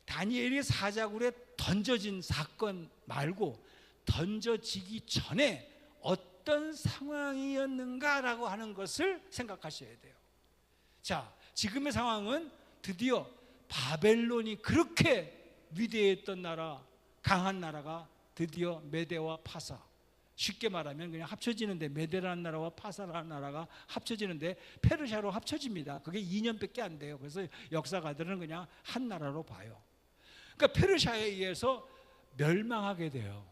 다니엘이 사자굴에 던져진 사건 말고 던져지기 전에 어떤 상황이었는가라고 하는 것을 생각하셔야 돼요. 자, 지금의 상황은 드디어 바벨론이 그렇게 위대했던 나라, 강한 나라가 드디어 메대와 파사, 쉽게 말하면 그냥 합쳐지는데, 메대라는 나라와 파사라는 나라가 합쳐지는데 페르시아로 합쳐집니다. 그게 2년밖에 안 돼요. 그래서 역사가들은 그냥 한 나라로 봐요. 그러니까 페르시아에 의해서 멸망하게 돼요.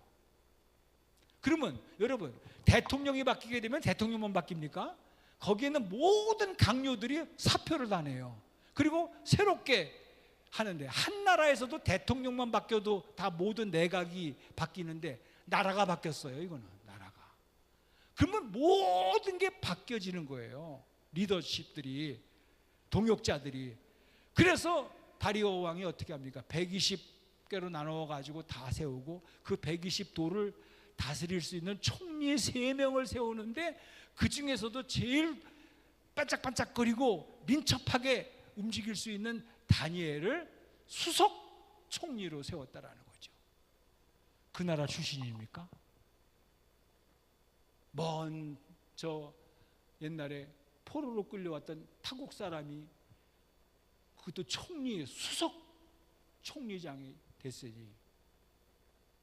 그러면 여러분, 대통령이 바뀌게 되면 대통령만 바뀝니까? 거기에는 모든 강요들이 사표를 다 내요. 그리고 새롭게 하는데, 한 나라에서도 대통령만 바뀌어도 다 모든 내각이 바뀌는데 나라가 바뀌었어요. 이거는 나라가. 그러면 모든 게 바뀌어지는 거예요. 리더십들이, 동역자들이. 그래서 다리오 왕이 어떻게 합니까? 120개로 나누어가지고 다 세우고 그 120도를 다스릴 수 있는 총리 3명을 세우는데, 그 중에서도 제일 반짝반짝거리고 민첩하게 움직일 수 있는 다니엘을 수석 총리로 세웠다라는 거죠. 그 나라 출신입니까? 먼 저 옛날에 포로로 끌려왔던 타국 사람이 그것도 총리, 수석 총리장이 됐으니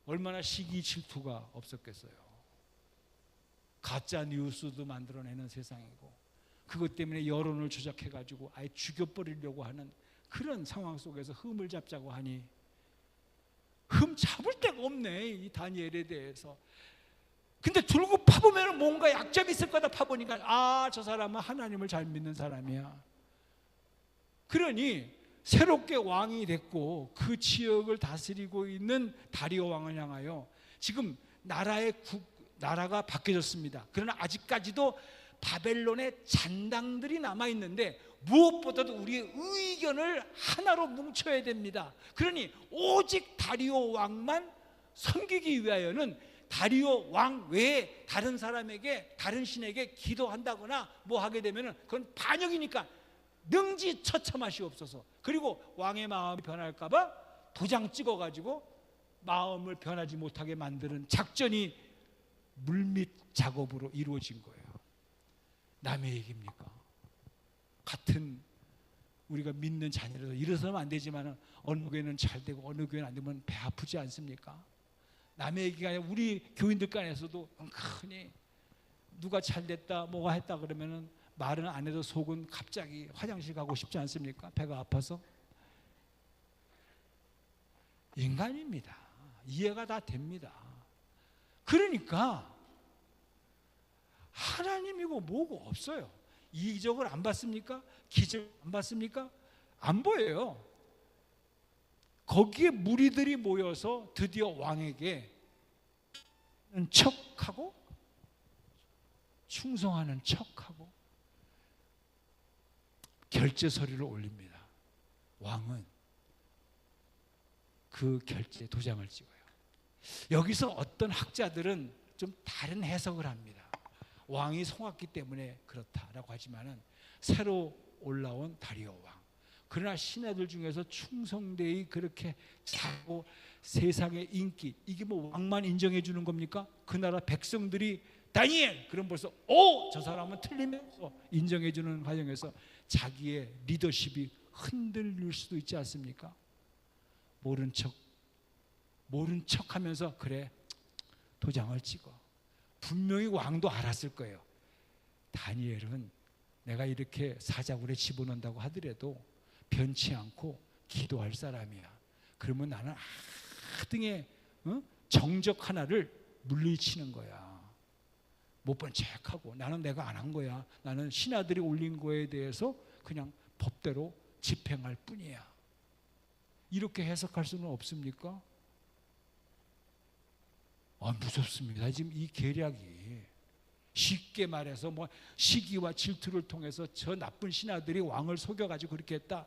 얼마나 시기 질투가 없었겠어요. 가짜 뉴스도 만들어내는 세상이고, 그것 때문에 여론을 조작해가지고 아예 죽여버리려고 하는 그런 상황 속에서 흠을 잡자고 하니 흠 잡을 데가 없네, 이 다니엘에 대해서. 근데 들고 파보면 뭔가 약점이 있을 거다 파보니까, 아, 저 사람은 하나님을 잘 믿는 사람이야. 그러니 새롭게 왕이 됐고 그 지역을 다스리고 있는 다리오 왕을 향하여 지금 나라가 바뀌어졌습니다. 그러나 아직까지도 바벨론의 잔당들이 남아있는데 무엇보다도 우리의 의견을 하나로 뭉쳐야 됩니다. 그러니 오직 다리오 왕만 섬기기 위하여는 다리오 왕 외에 다른 사람에게, 다른 신에게 기도한다거나 뭐 하게 되면 그건 반역이니까 능지처참하시옵소서. 그리고 왕의 마음이 변할까 봐 도장 찍어가지고 마음을 변하지 못하게 만드는 작전이 물밑 작업으로 이루어진 거예요. 남의 얘기입니까? 같은 우리가 믿는 자녀라서 일어서면 안 되지만 어느 교회는 잘 되고 어느 교회는 안 되면 배 아프지 않습니까? 남의 얘기가 아니라 우리 교인들 간에서도 흔히 누가 잘 됐다 뭐가 했다 그러면은 말은 안 해도 속은 갑자기 화장실 가고 싶지 않습니까? 배가 아파서. 인간입니다. 이해가 다 됩니다. 그러니까 하나님이고 뭐고 없어요. 이적을 안 봤습니까? 기적을 안 봤습니까? 안 보여요. 거기에 무리들이 모여서 드디어 왕에게 척하고 충성하는 척하고 결제 서류를 올립니다. 왕은 그 결제 도장을 찍어요. 여기서 어떤 학자들은 좀 다른 해석을 합니다. 왕이 속았기 때문에 그렇다라고 하지만은 새로 올라온 다리오 왕. 그러나 신하들 중에서 충성되이 그렇게 자고 세상의 인기, 이게 뭐 왕만 인정해 주는 겁니까? 그 나라 백성들이 다니엘 그럼 벌써 저 사람은 틀리면서 인정해 주는 과정에서 자기의 리더십이 흔들릴 수도 있지 않습니까? 모른 척하면서 그래 도장을 찍어. 분명히 왕도 알았을 거예요. 다니엘은 내가 이렇게 사자굴에 집어넣는다고 하더라도 변치 않고 기도할 사람이야. 그러면 나는 하등의 정적 하나를 물리치는 거야. 못 본 척하고 나는 내가 안 한 거야. 나는 신하들이 올린 거에 대해서 그냥 법대로 집행할 뿐이야. 이렇게 해석할 수는 없습니까? 무섭습니다. 지금 이 계략이 쉽게 말해서 뭐 시기와 질투를 통해서 저 나쁜 신하들이 왕을 속여가지고 그렇게 했다.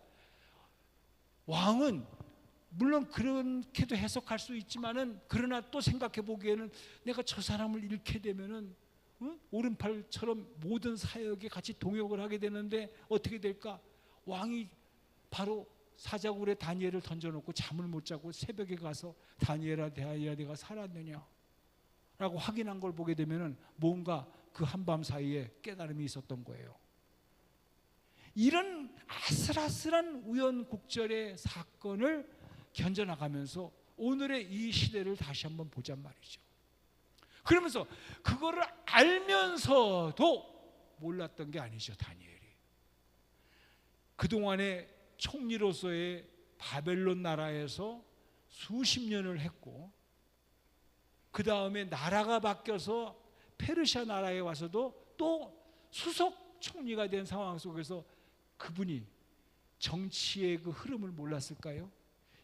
왕은 물론 그렇게도 해석할 수 있지만은 그러나 또 생각해 보기에는 내가 저 사람을 잃게 되면은 오른팔처럼 모든 사역에 같이 동역을 하게 되는데 어떻게 될까? 왕이 바로 사자굴에 다니엘을 던져놓고 잠을 못 자고 새벽에 가서 다니엘아 내가 살았느냐 라고 확인한 걸 보게 되면은 뭔가 그 한밤 사이에 깨달음이 있었던 거예요. 이런 아슬아슬한 우연곡절의 사건을 견뎌나가면서 오늘의 이 시대를 다시 한번 보잔 말이죠. 그러면서 그거를 알면서도 몰랐던 게 아니죠. 다니엘이 그동안에 총리로서의 바벨론 나라에서 수십 년을 했고 그 다음에 나라가 바뀌어서 페르시아 나라에 와서도 또 수석 총리가 된 상황 속에서 그분이 정치의 그 흐름을 몰랐을까요?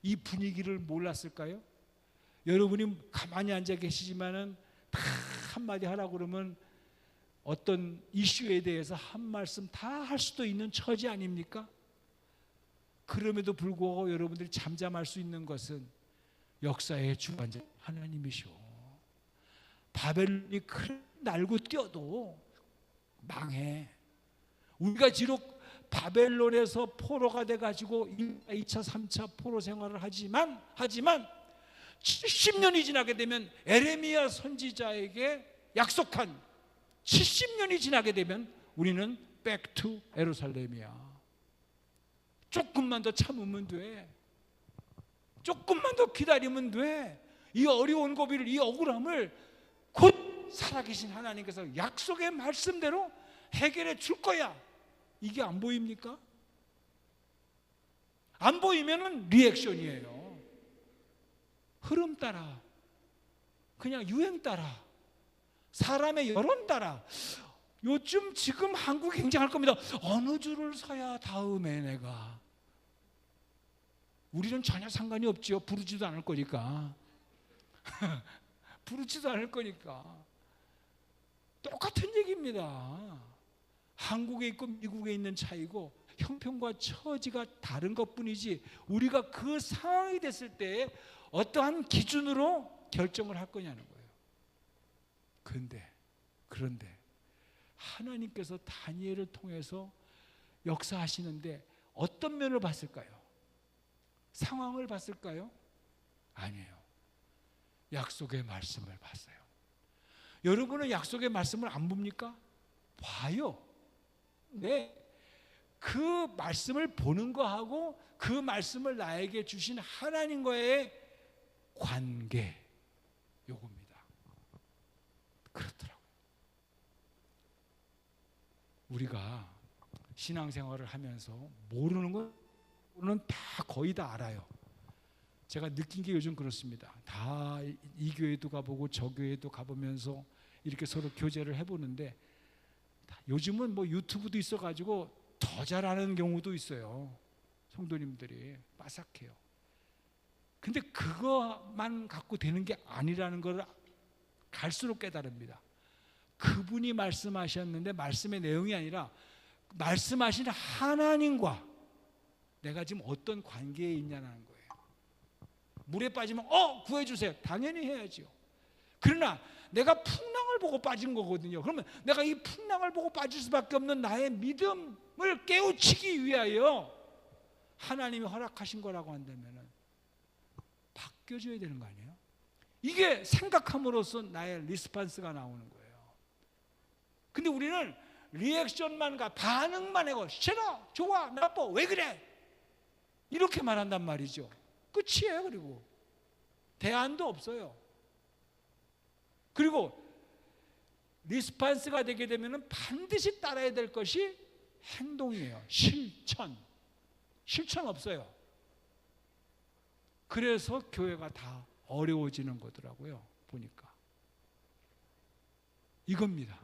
이 분위기를 몰랐을까요? 여러분이 가만히 앉아 계시지만은 다 한마디 하라고 그러면 어떤 이슈에 대해서 한 말씀 다 할 수도 있는 처지 아닙니까? 그럼에도 불구하고 여러분들이 잠잠할 수 있는 것은 역사의 주관자 하나님이시오. 바벨론이 큰 날고 뛰어도 망해. 우리가 지록 바벨론에서 포로가 돼가지고 2차, 3차 포로 생활을 하지만 70년이 지나게 되면 에레미야 선지자에게 약속한 70년이 지나게 되면 우리는 back to 예루살렘이야. 조금만 더 참으면 돼. 조금만 더 기다리면 돼. 이 어려운 고비를, 이 억울함을 곧 살아계신 하나님께서 약속의 말씀대로 해결해 줄 거야. 이게 안 보입니까? 안 보이면은 리액션이에요. 흐름 따라, 그냥 유행 따라, 사람의 여론 따라. 요즘 지금 한국이 굉장할 겁니다. 어느 줄을 서야 다음에 내가 우리는 전혀 상관이 없지요. 부르지도 않을 거니까. 부르지도 않을 거니까. 똑같은 얘기입니다. 한국에 있고 미국에 있는 차이고 형편과 처지가 다른 것뿐이지, 우리가 그 상황이 됐을 때 어떠한 기준으로 결정을 할 거냐는 거예요. 그런데 하나님께서 다니엘을 통해서 역사하시는데 어떤 면을 봤을까요? 상황을 봤을까요? 아니에요. 약속의 말씀을 봤어요. 여러분은 약속의 말씀을 안 봅니까? 봐요. 네. 그 말씀을 보는 거하고 그 말씀을 나에게 주신 하나님과의 관계, 요겁니다. 그렇더라고요. 우리가 신앙생활을 하면서 모르는 거는 다 거의 다 알아요. 제가 느낀 게 요즘 그렇습니다. 다 이 교회도 가보고 저 교회도 가보면서 이렇게 서로 교제를 해보는데, 요즘은 뭐 유튜브도 있어가지고 더 잘하는 경우도 있어요. 성도님들이 빠삭해요. 근데 그것만 갖고 되는 게 아니라는 걸 갈수록 깨달습니다. 그분이 말씀하셨는데 말씀의 내용이 아니라 말씀하신 하나님과 내가 지금 어떤 관계에 있냐는 거예요. 물에 빠지면 구해주세요. 당연히 해야죠. 그러나 내가 풍랑을 보고 빠진 거거든요. 그러면 내가 이 풍랑을 보고 빠질 수밖에 없는 나의 믿음을 깨우치기 위하여 하나님이 허락하신 거라고 한다면 바뀌어줘야 되는 거 아니에요? 이게 생각함으로써 나의 리스판스가 나오는 거예요. 근데 우리는 리액션만 반응만 하고 싫어, 좋아, 나빠, 왜 그래? 이렇게 말한단 말이죠. 끝이에요. 그리고 대안도 없어요. 그리고 리스판스가 되게 되면 반드시 따라야 될 것이 행동이에요. 실천 없어요. 그래서 교회가 다 어려워지는 거더라고요. 보니까 이겁니다.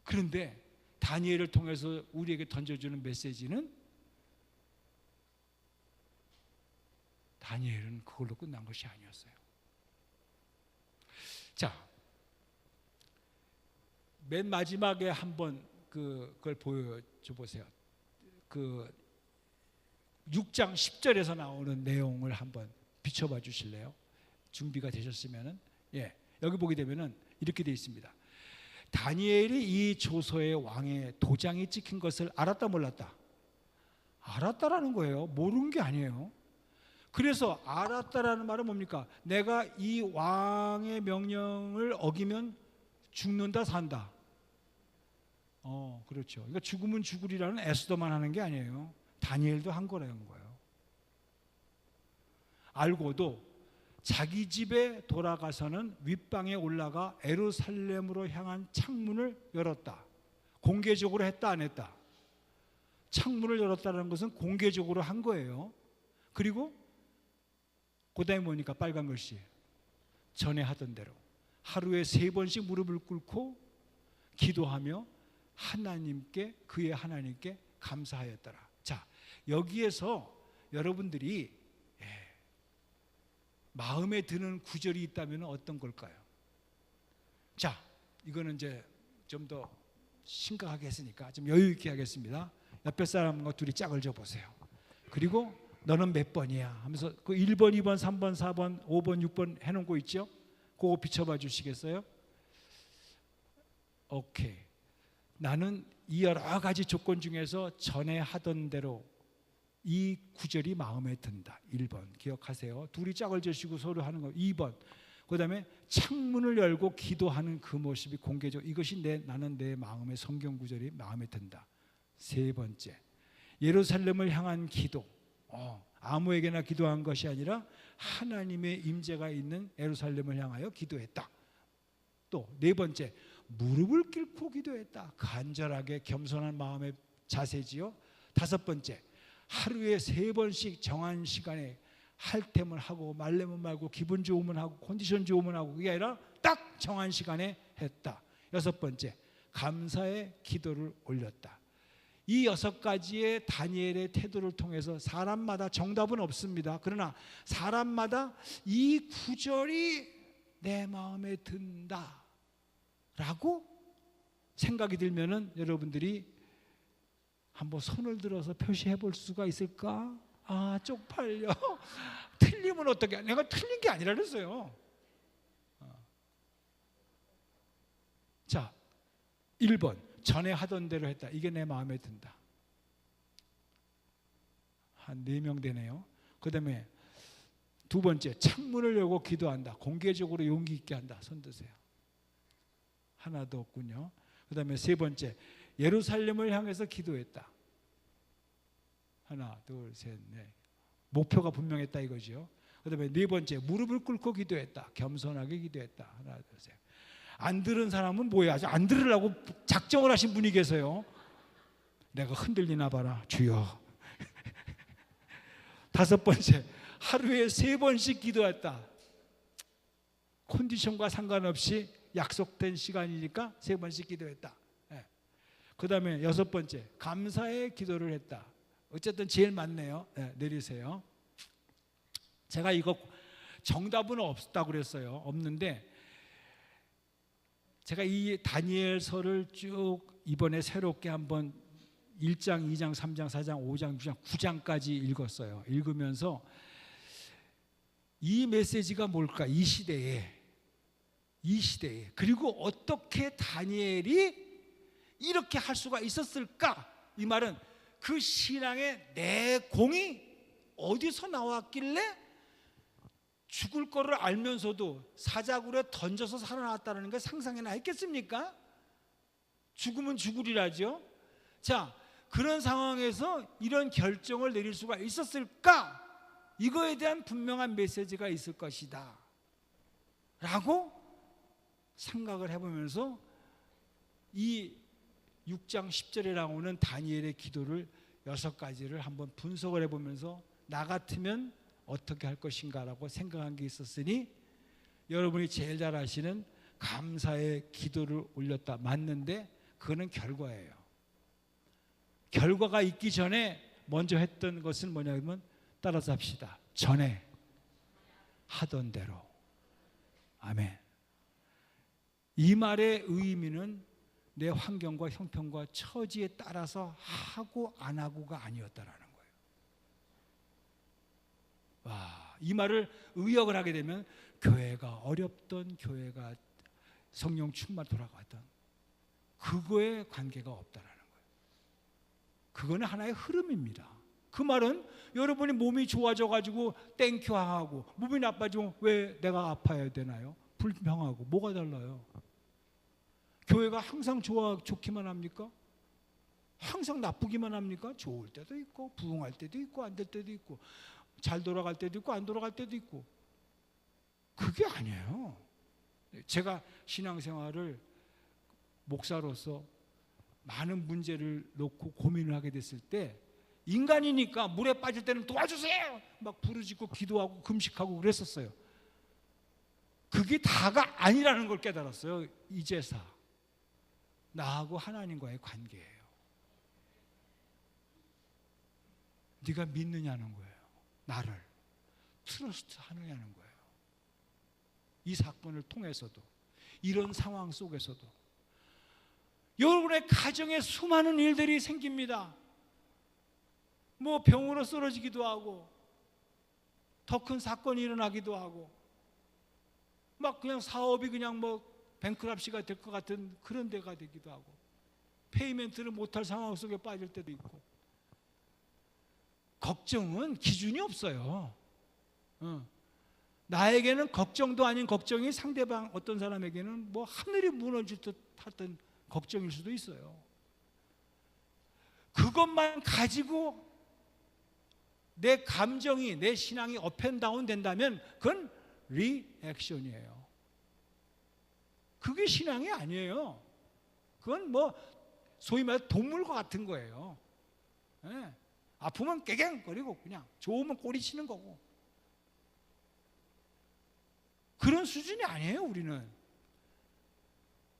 그런데 다니엘을 통해서 우리에게 던져주는 메시지는, 다니엘은 그걸로 끝난 것이 아니었어요. 자, 맨 마지막에 한번 그걸 보여줘 보세요. 그 6장 10절에서 나오는 내용을 한번 비춰봐 주실래요? 준비가 되셨으면은, 여기 보게 되면은 이렇게 되어 있습니다. 다니엘이 이 조서의 왕의 도장이 찍힌 것을 알았다 몰랐다? 알았다라는 거예요. 모르는 게 아니에요. 그래서 알았다라는 말은 뭡니까? 내가 이 왕의 명령을 어기면 죽는다, 산다. 그렇죠. 그러니까 죽으면 죽으리라는 에스더만 하는 게 아니에요. 다니엘도 한 거라는 거예요. 알고도 자기 집에 돌아가서는 윗방에 올라가 예루살렘으로 향한 창문을 열었다. 공개적으로 했다, 안 했다? 창문을 열었다는 것은 공개적으로 한 거예요. 그리고 그다음에 뭐니까? 빨간 글씨. 전에 하던 대로 하루에 3번씩 무릎을 꿇고 기도하며 하나님께, 그의 하나님께 감사하였더라. 자, 여기에서 여러분들이 마음에 드는 구절이 있다면 어떤 걸까요? 자, 이거는 이제 좀 더 심각하게 했으니까 좀 여유 있게 하겠습니다. 옆에 사람과 둘이 짝을 져 보세요. 그리고 너는 몇 번이야 하면서 그 1번, 2번, 3번, 4번, 5번, 6번 해놓은 거 있죠? 그거 비춰봐 주시겠어요? 오케이. 나는 이 여러 가지 조건 중에서 전에 하던 대로 이 구절이 마음에 든다. 1번 기억하세요. 둘이 짝을 지시고 서로 하는 거. 2번 그 다음에 창문을 열고 기도하는 그 모습이 공개적. 이것이 나는 내 마음의 성경 구절이 마음에 든다. 3번째 예루살렘을 향한 기도. 아무에게나 기도한 것이 아니라 하나님의 임재가 있는 예루살렘을 향하여 기도했다. 또 4번째 무릎을 꿇고 기도했다. 간절하게 겸손한 마음의 자세지요. 5번째 하루에 3번씩 정한 시간에 할템을 하고 말려면 말고 기분 좋으면 하고 컨디션 좋으면 하고, 그게 아니라 딱 정한 시간에 했다. 6번째 감사의 기도를 올렸다. 이 6가지의 다니엘의 태도를 통해서 사람마다 정답은 없습니다. 그러나 사람마다 이 구절이 내 마음에 든다 라고 생각이 들면은 여러분들이 한번 손을 들어서 표시해 볼 수가 있을까? 아, 쪽팔려. 틀리면 어떻게? 내가 틀린 게 아니라 그랬어요. 자, 1번 전에 하던 대로 했다. 이게 내 마음에 든다. 한 4명 되네요. 그 다음에 2번째, 창문을 열고 기도한다. 공개적으로 용기 있게 한다. 손 드세요. 하나도 없군요. 그 다음에 3번째, 예루살렘을 향해서 기도했다. 하나, 둘, 셋, 넷. 목표가 분명했다 이거죠. 그 다음에 4번째, 무릎을 꿇고 기도했다. 겸손하게 기도했다. 하나, 둘, 셋. 안 들은 사람은 뭐야? 안 들으려고 작정을 하신 분이 계세요. 내가 흔들리나 봐라. 주여. 5번째, 하루에 3번씩 기도했다. 컨디션과 상관없이 약속된 시간이니까 3번씩 기도했다. 그 다음에 6번째, 감사의 기도를 했다. 어쨌든 제일 많네요. 내리세요. 제가 이거 정답은 없다고 그랬어요. 없는데 제가 이 다니엘서를 쭉 이번에 새롭게 한번 1장, 2장, 3장, 4장, 5장, 6장, 9장까지 읽었어요. 읽으면서 이 메시지가 뭘까? 이 시대에 그리고 어떻게 다니엘이 이렇게 할 수가 있었을까? 이 말은 그 신앙의 내공이 어디서 나왔길래 죽을 거를 알면서도 사자굴에 던져서 살아났다는 게 상상이나 했겠습니까? 죽으면 죽으리라죠. 자, 그런 상황에서 이런 결정을 내릴 수가 있었을까? 이거에 대한 분명한 메시지가 있을 것이다 라고 생각을 해보면서 이 6장 10절에 나오는 다니엘의 기도를 6가지를 한번 분석을 해보면서 나 같으면 어떻게 할 것인가라고 생각한 게 있었으니 여러분이 제일 잘 아시는 감사의 기도를 올렸다. 맞는데 그거는 결과예요. 결과가 있기 전에 먼저 했던 것은 뭐냐면 따라서 합시다. 전에 하던 대로. 아멘. 이 말의 의미는 내 환경과 형편과 처지에 따라서 하고 안 하고가 아니었다라는 거예요. 와, 이 말을 의역을 하게 되면 교회가 어렵던 교회가 성령 충만 돌아가던 그거에 관계가 없다라는 거예요. 그거는 하나의 흐름입니다. 그 말은 여러분이 몸이 좋아져 가지고 땡큐 하고 몸이 나빠지면 왜 내가 아파야 되나요? 불평하고 뭐가 달라요? 교회가 항상 좋기만 합니까? 항상 나쁘기만 합니까? 좋을 때도 있고 부흥할 때도 있고 안 될 때도 있고 잘 돌아갈 때도 있고 안 돌아갈 때도 있고 그게 아니에요. 제가 신앙생활을 목사로서 많은 문제를 놓고 고민을 하게 됐을 때 인간이니까 물에 빠질 때는 도와주세요 막 부르짖고 기도하고 금식하고 그랬었어요. 그게 다가 아니라는 걸 깨달았어요. 이제사 나하고 하나님과의 관계예요. 네가 믿느냐는 거예요. 나를 트러스트 하느냐는 거예요. 이 사건을 통해서도 이런 상황 속에서도 여러분의 가정에 수많은 일들이 생깁니다. 뭐 병으로 쓰러지기도 하고 더 큰 사건이 일어나기도 하고 막 그냥 사업이 그냥 뭐 뱅크랍시가 될 것 같은 그런 데가 되기도 하고 페이멘트를 못할 상황 속에 빠질 때도 있고 걱정은 기준이 없어요. 나에게는 걱정도 아닌 걱정이 상대방 어떤 사람에게는 뭐 하늘이 무너질 듯 했던 걱정일 수도 있어요. 그것만 가지고 내 감정이 내 신앙이 업앤다운 된다면 그건 리액션이에요. 그게 신앙이 아니에요. 그건 뭐 소위 말해 동물과 같은 거예요. 네. 아프면 깨갱거리고 그냥 좋으면 꼬리치는 거고 그런 수준이 아니에요. 우리는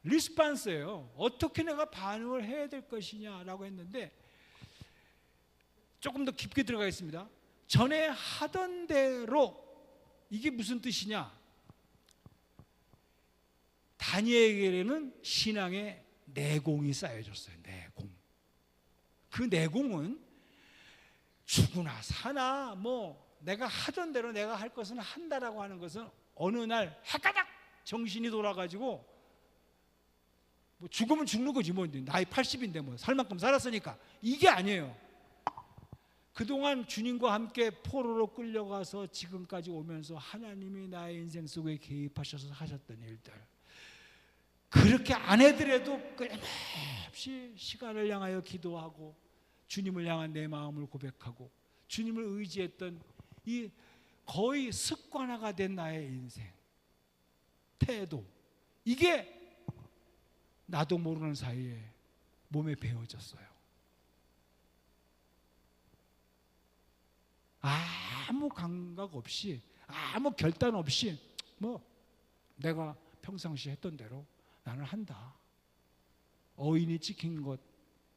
리스판스예요. 어떻게 내가 반응을 해야 될 것이냐라고 했는데 조금 더 깊게 들어가겠습니다. 전에 하던 대로, 이게 무슨 뜻이냐? 다니엘에게는 신앙의 내공이 쌓여졌어요. 내공. 그 내공은 죽으나 사나 뭐 내가 하던 대로 내가 할 것은 한다라고 하는 것은 어느 날 해가닥 정신이 돌아가지고 뭐 죽으면 죽는 거지, 뭐 나이 80인데 뭐 살 만큼 살았으니까, 이게 아니에요. 그동안 주님과 함께 포로로 끌려가서 지금까지 오면서 하나님이 나의 인생 속에 개입하셔서 하셨던 일들, 그렇게 안 해더라도 끊임없이 시간을 향하여 기도하고 주님을 향한 내 마음을 고백하고 주님을 의지했던 이 거의 습관화가 된 나의 인생 태도, 이게 나도 모르는 사이에 몸에 배어졌어요. 아무 감각 없이, 아무 결단 없이 뭐 내가 평상시 했던 대로 나는 한다. 어인이 찍힌 것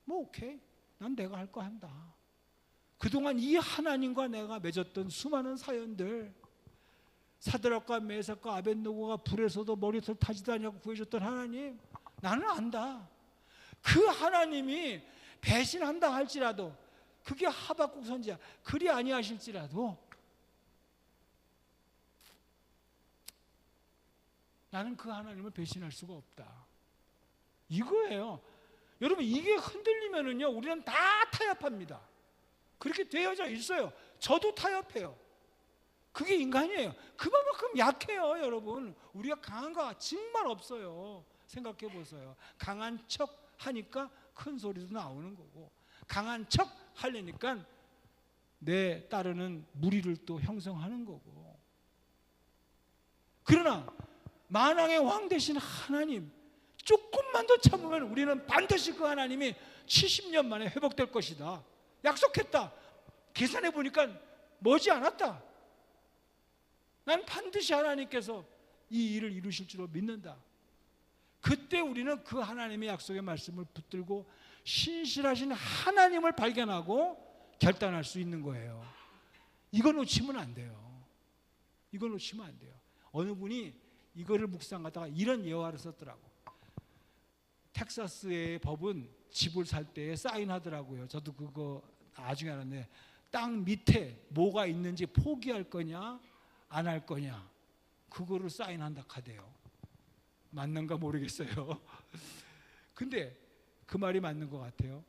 뭐 오케이, 난 내가 할 거 한다. 그동안 이 하나님과 내가 맺었던 수많은 사연들, 사드락과 메삭과 아벳느고가 불에서도 머리털 타지도 않냐고 구해줬던 하나님, 나는 안다. 그 하나님이 배신한다 할지라도, 그게 하박국 선지자 그리 아니하실지라도 나는 그 하나님을 배신할 수가 없다. 이거예요. 여러분, 이게 흔들리면은요, 우리는 다 타협합니다. 그렇게 되어져 있어요. 저도 타협해요. 그게 인간이에요. 그만큼 약해요, 여러분. 우리가 강한 거 정말 없어요. 생각해 보세요. 강한 척 하니까 큰 소리도 나오는 거고, 강한 척 하려니까 내 따르는 무리를 또 형성하는 거고. 그러나 만왕의 왕 되신 하나님, 조금만 더 참으면 우리는 반드시 그 하나님이 70년 만에 회복될 것이다. 약속했다. 계산해 보니까 머지 않았다. 난 반드시 하나님께서 이 일을 이루실 줄로 믿는다. 그때 우리는 그 하나님의 약속의 말씀을 붙들고 신실하신 하나님을 발견하고 결단할 수 있는 거예요. 이거 놓치면 안 돼요. 이거 놓치면 안 돼요. 어느 분이 이거를 묵상하다가 이런 예화를 썼더라고. 텍사스의 법은 집을 살 때에 사인하더라고요. 저도 그거 나중에 알았는데, 땅 밑에 뭐가 있는지 포기할 거냐 안 할 거냐, 그거를 사인한다 하대요. 맞는가 모르겠어요. 근데 그 말이 맞는 것 같아요.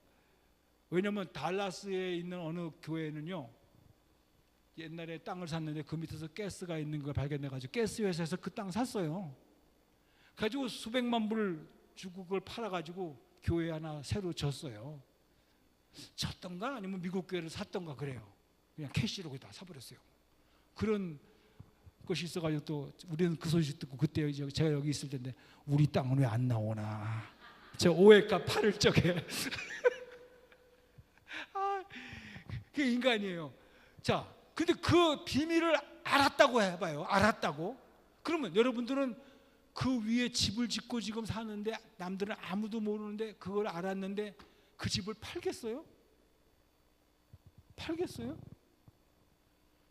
왜냐하면 달라스에 있는 어느 교회는요, 옛날에 땅을 샀는데 그 밑에서 가스가 있는 걸 발견해가지고 가스 회사에서 그 땅 샀어요. 가지고 수백만 불 주고 그걸 팔아가지고 교회 하나 새로 졌어요. 졌던가 아니면 미국 교회를 샀던가 그래요. 그냥 캐시로 다 사버렸어요. 그런 것이 있어가지고 또 우리는 그 소식 듣고, 그때 제가 여기 있을 텐데 우리 땅은 왜 안 나오나, 저 오해가 팔을 적에 그게 인간이에요. 자, 근데 그 비밀을 알았다고 해봐요. 알았다고. 그러면 여러분들은 그 위에 집을 짓고 지금 사는데 남들은 아무도 모르는데 그걸 알았는데 그 집을 팔겠어요? 팔겠어요?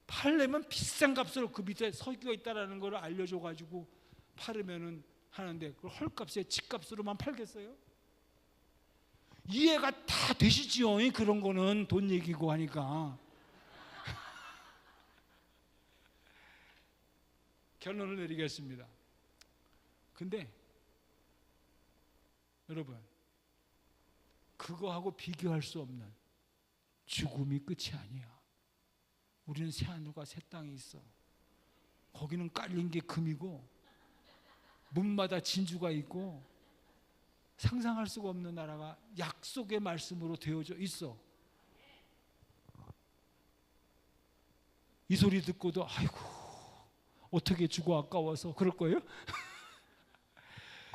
팔려면 비싼 값으로 그 밑에 석유가 있다라는 걸 알려줘가지고 팔으면은 하는데, 그걸 헐값에 집값으로만 팔겠어요? 이해가 다 되시지요? 그런 거는 돈 얘기고 하니까. 결론을 내리겠습니다. 근데 여러분, 그거하고 비교할 수 없는 죽음이 끝이 아니야. 우리는 새하늘과 새 땅이 있어. 거기는 깔린 게 금이고 문마다 진주가 있고 상상할 수가 없는 나라가 약속의 말씀으로 되어져 있어. 이 소리 듣고도 아이고 어떻게 죽어 아까워서 그럴 거예요?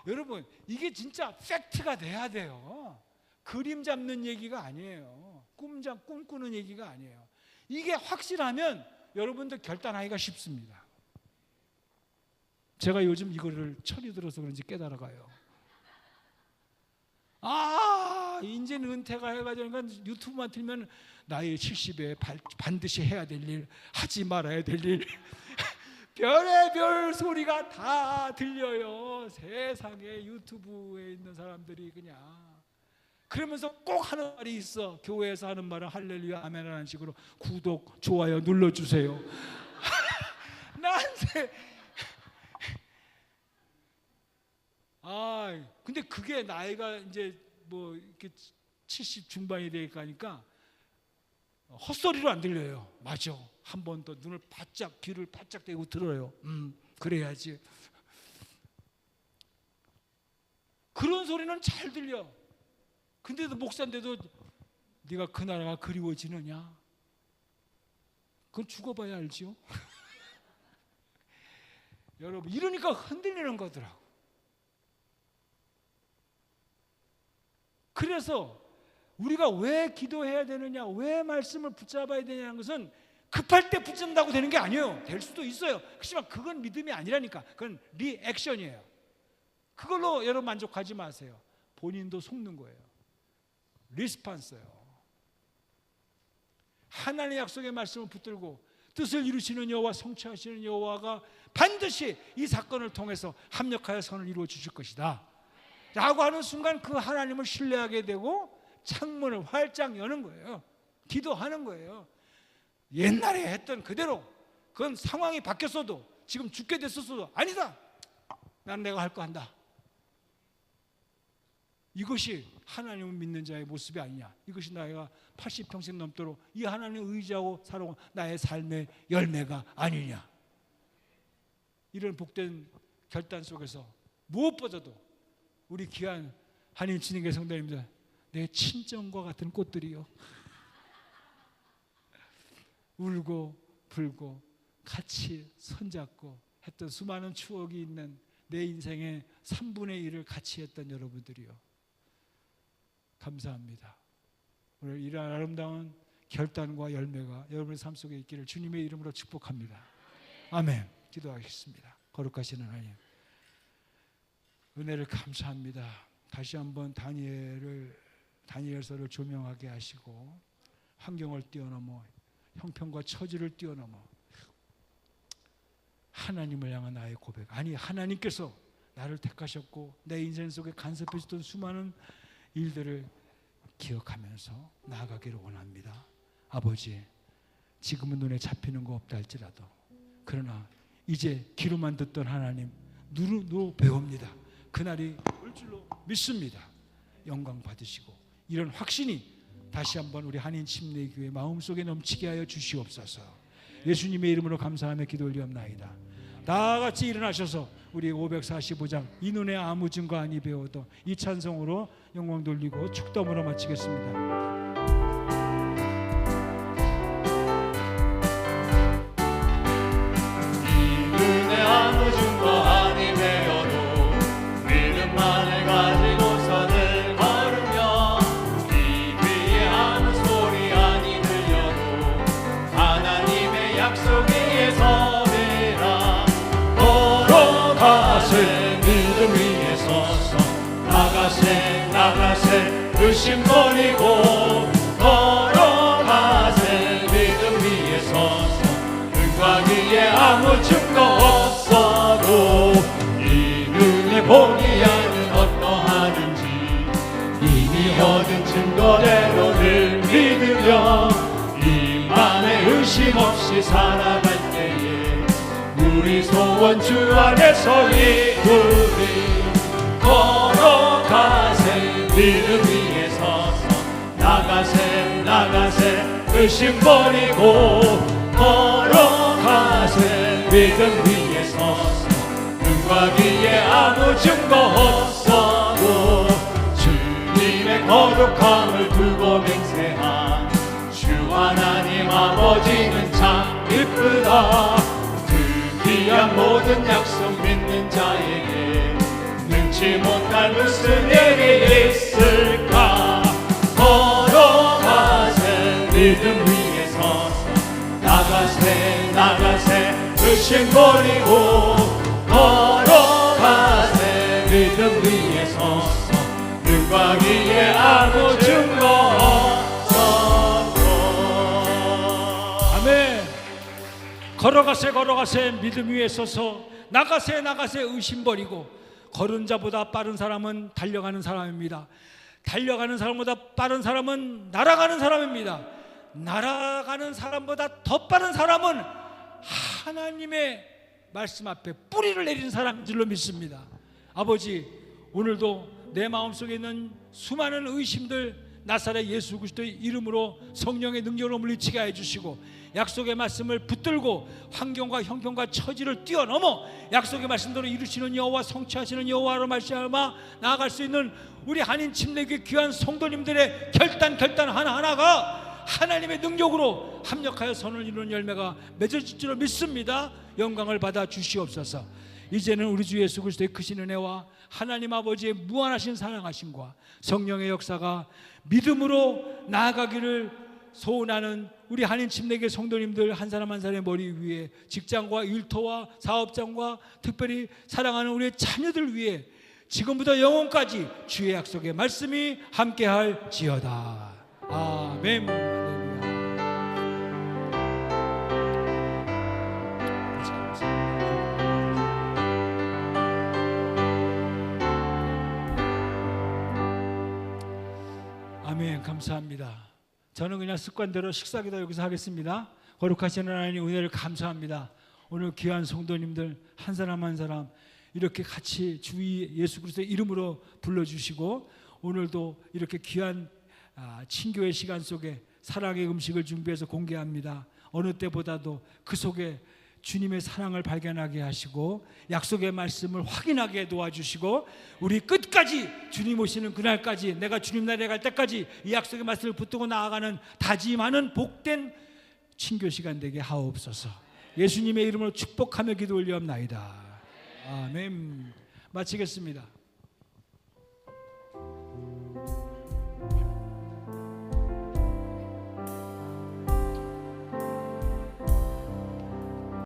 여러분, 이게 진짜 팩트가 돼야 돼요. 그림 잡는 얘기가 아니에요. 꿈 꾸는 얘기가 아니에요. 이게 확실하면 여러분들 결단하기가 쉽습니다. 제가 요즘 이거를 철이 들어서 그런지 깨달아가요. 이제는 은퇴가 해가지고 그러니까 유튜브만 틀면 나이 70에 반드시 해야 될 일, 하지 말아야 될 일, 별의별 소리가 다 들려요. 세상에 유튜브에 있는 사람들이 그냥. 그러면서 꼭 하는 말이 있어. 교회에서 하는 말은 할렐루야 아멘이라는 식으로 구독, 좋아요 눌러주세요. 나한테 근데 그게 나이가 이제 뭐 이렇게 70 중반이 되니까 헛소리로 안 들려요. 맞아. 한 번 더 눈을 바짝, 귀를 바짝 대고 들어요. 그래야지. 그런 소리는 잘 들려. 근데도 목사인데도 네가 그 나라가 그리워지느냐? 그건 죽어봐야 알지요. 여러분, 이러니까 흔들리는 거더라고. 그래서 우리가 왜 기도해야 되느냐, 왜 말씀을 붙잡아야 되냐는 것은 급할 때 붙잡는다고 되는 게 아니에요. 될 수도 있어요. 그렇지만 그건 믿음이 아니라니까. 그건 리액션이에요. 그걸로 여러분 만족하지 마세요. 본인도 속는 거예요. 리스판스예요. 하나님의 약속의 말씀을 붙들고 뜻을 이루시는 여호와, 성취하시는 여호와가 반드시 이 사건을 통해서 합력하여 선을 이루어 주실 것이다 라고 하는 순간 그 하나님을 신뢰하게 되고 창문을 활짝 여는 거예요. 기도하는 거예요. 옛날에 했던 그대로, 그건 상황이 바뀌었어도, 지금 죽게 됐었어도 아니다, 난 내가 할 거 한다. 이것이 하나님을 믿는 자의 모습이 아니냐. 이것이 나이가 80평생 넘도록 이 하나님을 의지하고 살아온 나의 삶의 열매가 아니냐. 이런 복된 결단 속에서 무엇보다도 우리 귀한 한인 진행계 성도님들, 내 친정과 같은 꽃들이요, 울고 불고 같이 손잡고 했던 수많은 추억이 있는 내 인생의 3분의 1을 같이 했던 여러분들이요, 감사합니다. 오늘 이런 아름다운 결단과 열매가 여러분의 삶 속에 있기를 주님의 이름으로 축복합니다. 아멘. 기도하겠습니다. 거룩하시는 하나님, 은혜를 감사합니다. 다시 한번 다니엘서를 조명하게 하시고 환경을 뛰어넘어 형편과 처지를 뛰어넘어 하나님을 향한 나의 고백, 아니 하나님께서 나를 택하셨고 내 인생 속에 간섭해주던 수많은 일들을 기억하면서 나아가기를 원합니다. 아버지, 지금은 눈에 잡히는 거 없다 할지라도, 그러나 이제 귀로만 듣던 하나님 눈으로 배웁니다. 그날이 올 줄로 믿습니다. 영광 받으시고 이런 확신이 다시 한번 우리 한인 침례교회 마음속에 넘치게 하여 주시옵소서. 예수님의 이름으로 감사하며 기도 올리옵나이다. 다 같이 일어나셔서 우리 545장 이 눈에 아무 증거 아니 배워도 이 찬송으로 영광 돌리고 축도함으로 마치겠습니다. 믿음 위에 서서 나가세 의심 버리고 걸어가세. 믿음 위에 서서 눈과 귀에 아무 증거 없어도 이 눈이 보기 아는 어떠하든지 이미 얻은 증거대로 늘 믿으며 이 맘에 의심 없이 살아갈 때에 우리 소원 주 안에서 이루리. 걸어가세 믿음 위에 서서 나가세 의심 버리고 걸어가세. 믿음 위에 서서 눈과 귀에 아무 증거 없어도 주님의 거룩함을 두고 맹세한 주 하나님 아버지는 참 이쁘다. 귀한 모든 약속 믿는 자에게 능치 못할 무슨 일이 있을까. 걸어가세 믿음 위에 서서 나가세 의심 버리고 걸어가세. 믿음 위에 서서 눈과 눈과 귀에 아무 증거 없어도. 아멘. 걸어가세 믿음 위에 서서 나가세 의심 버리고. 걸은 자보다 빠른 사람은 달려가는 사람입니다. 달려가는 사람보다 빠른 사람은 날아가는 사람입니다. 날아가는 사람보다 더 빠른 사람은 하나님의 말씀 앞에 뿌리를 내리는 사람인 줄로 믿습니다. 아버지, 오늘도 내 마음속에 있는 수많은 의심들 나사렛 예수 그리스도의 이름으로 성령의 능력으로 물리치게 해주시고, 약속의 말씀을 붙들고 환경과 형편과 처지를 뛰어넘어 약속의 말씀대로 이루시는 여호와, 성취하시는 여호와로 말미암아 나아갈 수 있는 우리 한인 침례교회 귀한 성도님들의 결단 하나하나가 하나님의 능력으로 합력하여 선을 이루는 열매가 맺어질 줄로 믿습니다. 영광을 받아 주시옵소서. 이제는 우리 주 예수 그리스도의 크신 은혜와 하나님 아버지의 무한하신 사랑하심과 성령의 역사가 믿음으로 나아가기를 소원하는 우리 한인 침례교회 성도님들 한 사람 한 사람의 머리 위에, 직장과 일터와 사업장과 특별히 사랑하는 우리의 자녀들 위에 지금부터 영원까지 주의 약속의 말씀이 함께할지어다. 아멘. 아멘. 감사합니다. 저는 그냥 습관대로 식사기도 여기서 하겠습니다. 거룩하신 하나님 은혜를 감사합니다. 오늘 귀한 성도님들 한 사람 한 사람 이렇게 같이 주 예수 그리스도의 이름으로 불러주시고, 오늘도 이렇게 귀한 친교의 시간 속에 사랑의 음식을 준비해서 공개합니다. 어느 때보다도 그 속에 주님의 사랑을 발견하게 하시고 약속의 말씀을 확인하게 도와주시고, 우리 끝까지 주님 오시는 그날까지, 내가 주님 나라에 갈 때까지 이 약속의 말씀을 붙들고 나아가는 다짐하는 복된 친교 시간 되게 하옵소서. 예수님의 이름으로 축복하며 기도 올리옵나이다. 아멘. 마치겠습니다.